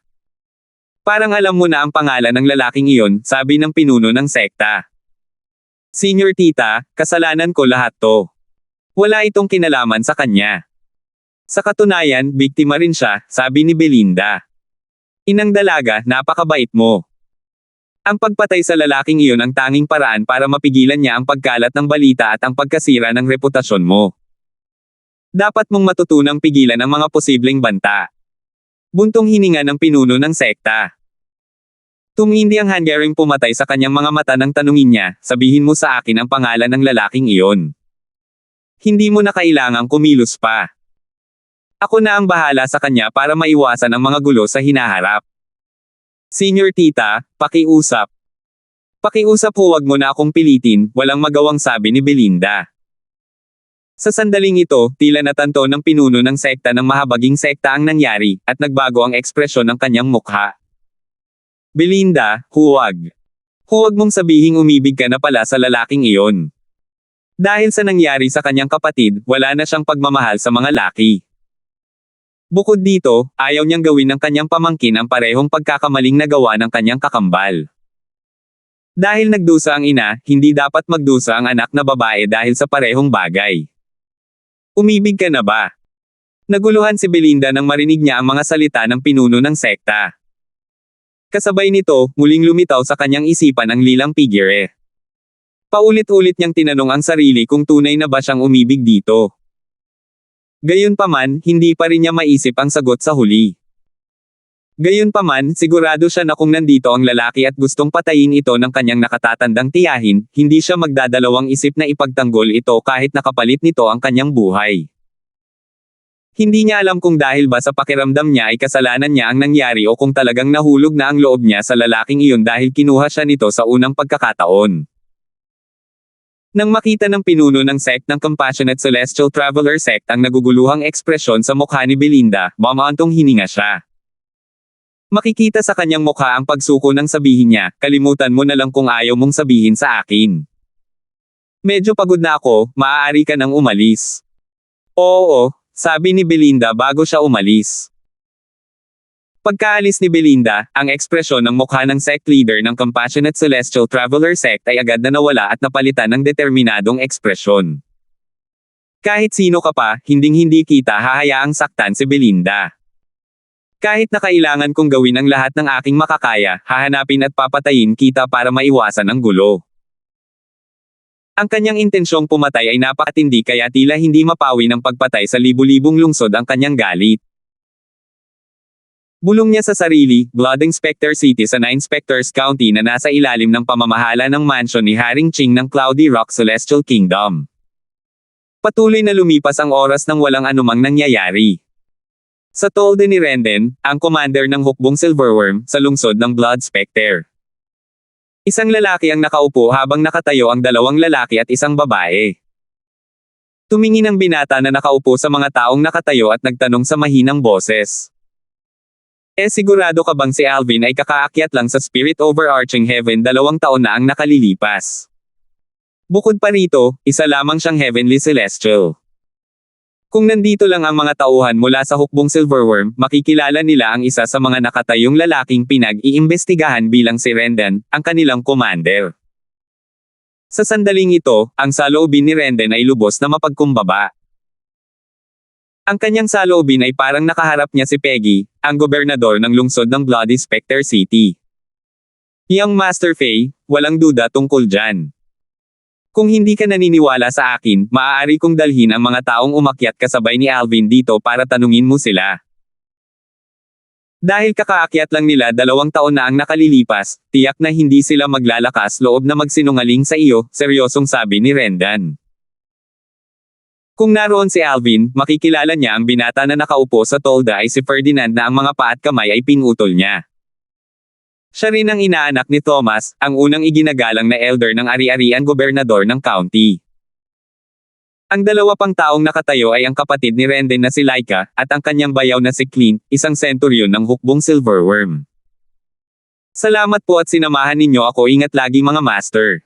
Parang alam mo na ang pangalan ng lalaking iyon," sabi ng pinuno ng sekta. "Senior Tita, kasalanan ko lahat to. Wala itong kinalaman sa kanya. Sa katunayan, biktima rin siya," sabi ni Belinda. "Inang dalaga, napakabait mo. Ang pagpatay sa lalaking iyon ang tanging paraan para mapigilan niya ang pagkalat ng balita at ang pagkasira ng reputasyon mo. Dapat mong matutunang pigilan ang mga posibleng banta." Buntong hininga ng pinuno ng sekta. Tumindi ang hanggaring pumatay sa kanyang mga mata nang tanungin niya, "Sabihin mo sa akin ang pangalan ng lalaking iyon. Hindi mo na kailangang kumilos pa. Ako na ang bahala sa kanya para maiwasan ang mga gulo sa hinaharap. Senior Tita, pakiusap. Pakiusap, huwag mo na akong pilitin," walang magawang sabi ni Belinda. Sa sandaling ito, tila natanto ng pinuno ng sekta ng mahabaging sekta ang nangyari, at nagbago ang ekspresyon ng kanyang mukha. "Belinda, huwag. Huwag mong sabihing umibig ka na pala sa lalaking iyon. Dahil sa nangyari sa kanyang kapatid, wala na siyang pagmamahal sa mga laki. Bukod dito, ayaw niyang gawin ng kanyang pamangkin ang parehong pagkakamaling nagawa ng kanyang kakambal. Dahil nagdusa ang ina, hindi dapat magdusa ang anak na babae dahil sa parehong bagay. Umibig ka na ba? Naguluhan si Belinda nang marinig niya ang mga salita ng pinuno ng sekta. Kasabay nito, muling lumitaw sa kanyang isipan ang lilang figure. Paulit-ulit niyang tinanong ang sarili kung tunay na ba siyang umibig dito. Gayunpaman, hindi pa rin niya maisip ang sagot sa huli. Gayunpaman, sigurado siya na kung nandito ang lalaki at gustong patayin ito ng kanyang nakatatandang tiyahin, hindi siya magdadalawang isip na ipagtanggol ito kahit nakapalit nito ang kanyang buhay. Hindi niya alam kung dahil ba sa pakiramdam niya ay kasalanan niya ang nangyari o kung talagang nahulog na ang loob niya sa lalaking iyon dahil kinuha siya nito sa unang pagkakataon. Nang makita ng pinuno ng sect ng Compassionate Celestial Traveler Sect ang naguguluhang ekspresyon sa mukha ni Belinda, mamantong hininga siya. Makikita sa kanyang mukha ang pagsuko nang sabihin niya, kalimutan mo na lang kung ayaw mong sabihin sa akin. Medyo pagod na ako, maaari ka nang umalis. Oo, sabi ni Belinda bago siya umalis. Pagkaalis ni Belinda, ang ekspresyon ng mukha ng sect leader ng Compassionate Celestial Traveler Sect ay agad na nawala at napalitan ng determinadong ekspresyon. Kahit sino ka pa, hinding-hindi kita hahayaang saktan si Belinda. Kahit na kailangan kong gawin ang lahat ng aking makakaya, hahanapin at papatayin kita para maiwasan ang gulo. Ang kanyang intensyong pumatay ay napakatindi kaya tila hindi mapawi ng pagpatay sa libu-libong lungsod ang kanyang galit. Bulong niya sa sarili, Blood Inspector City sa Inspectors County na nasa ilalim ng pamamahala ng mansyon ni Haring Ching ng Cloudy Rock Celestial Kingdom. Patuloy na lumipas ang oras nang walang anumang nangyayari. Sa tolde ni Renden, ang commander ng hukbong Silverworm, sa lungsod ng Blood Specter. Isang lalaki ang nakaupo habang nakatayo ang dalawang lalaki at isang babae. Tumingin ang binata na nakaupo sa mga taong nakatayo at nagtanong sa mahinang boses. Sigurado ka bang si Alvin ay kakaakyat lang sa Spirit Overarching Heaven 2 taon na ang nakalilipas? Bukod pa rito, isa lamang siyang Heavenly Celestial. Kung nandito lang ang mga tauhan mula sa hukbong Silverworm, makikilala nila ang isa sa mga nakatayong lalaking pinag-iimbestigahan bilang si Renden, ang kanilang commander. Sa sandaling ito, ang saloobin ni Renden ay lubos na mapagkumbaba. Ang kanyang saloobin ay parang nakaharap niya si Peggy, ang gobernador ng lungsod ng Bloody Specter City. Young Master Faye, walang duda tungkol dyan. Kung hindi ka naniniwala sa akin, maaari kong dalhin ang mga taong umakyat kasabay ni Alvin dito para tanungin mo sila. Dahil kakaakyat lang nila 2 taon na ang nakalilipas, tiyak na hindi sila maglalakas loob na magsinungaling sa iyo, seryosong sabi ni Rendan. Kung naroon si Alvin, makikilala niya ang binata na nakaupo sa tolda ay si Ferdinand na ang mga paa at kamay ay pinutol niya. Siya rin ang inaanak ni Thomas, ang unang iginagalang na elder ng ari-arian gobernador ng county. Ang 2 pang taong nakatayo ay ang kapatid ni Renden na si Laika, at ang kanyang bayaw na si Clint, isang centurion ng hukbong Silverworm. Salamat po at sinamahan ninyo ako, ingat lagi mga master.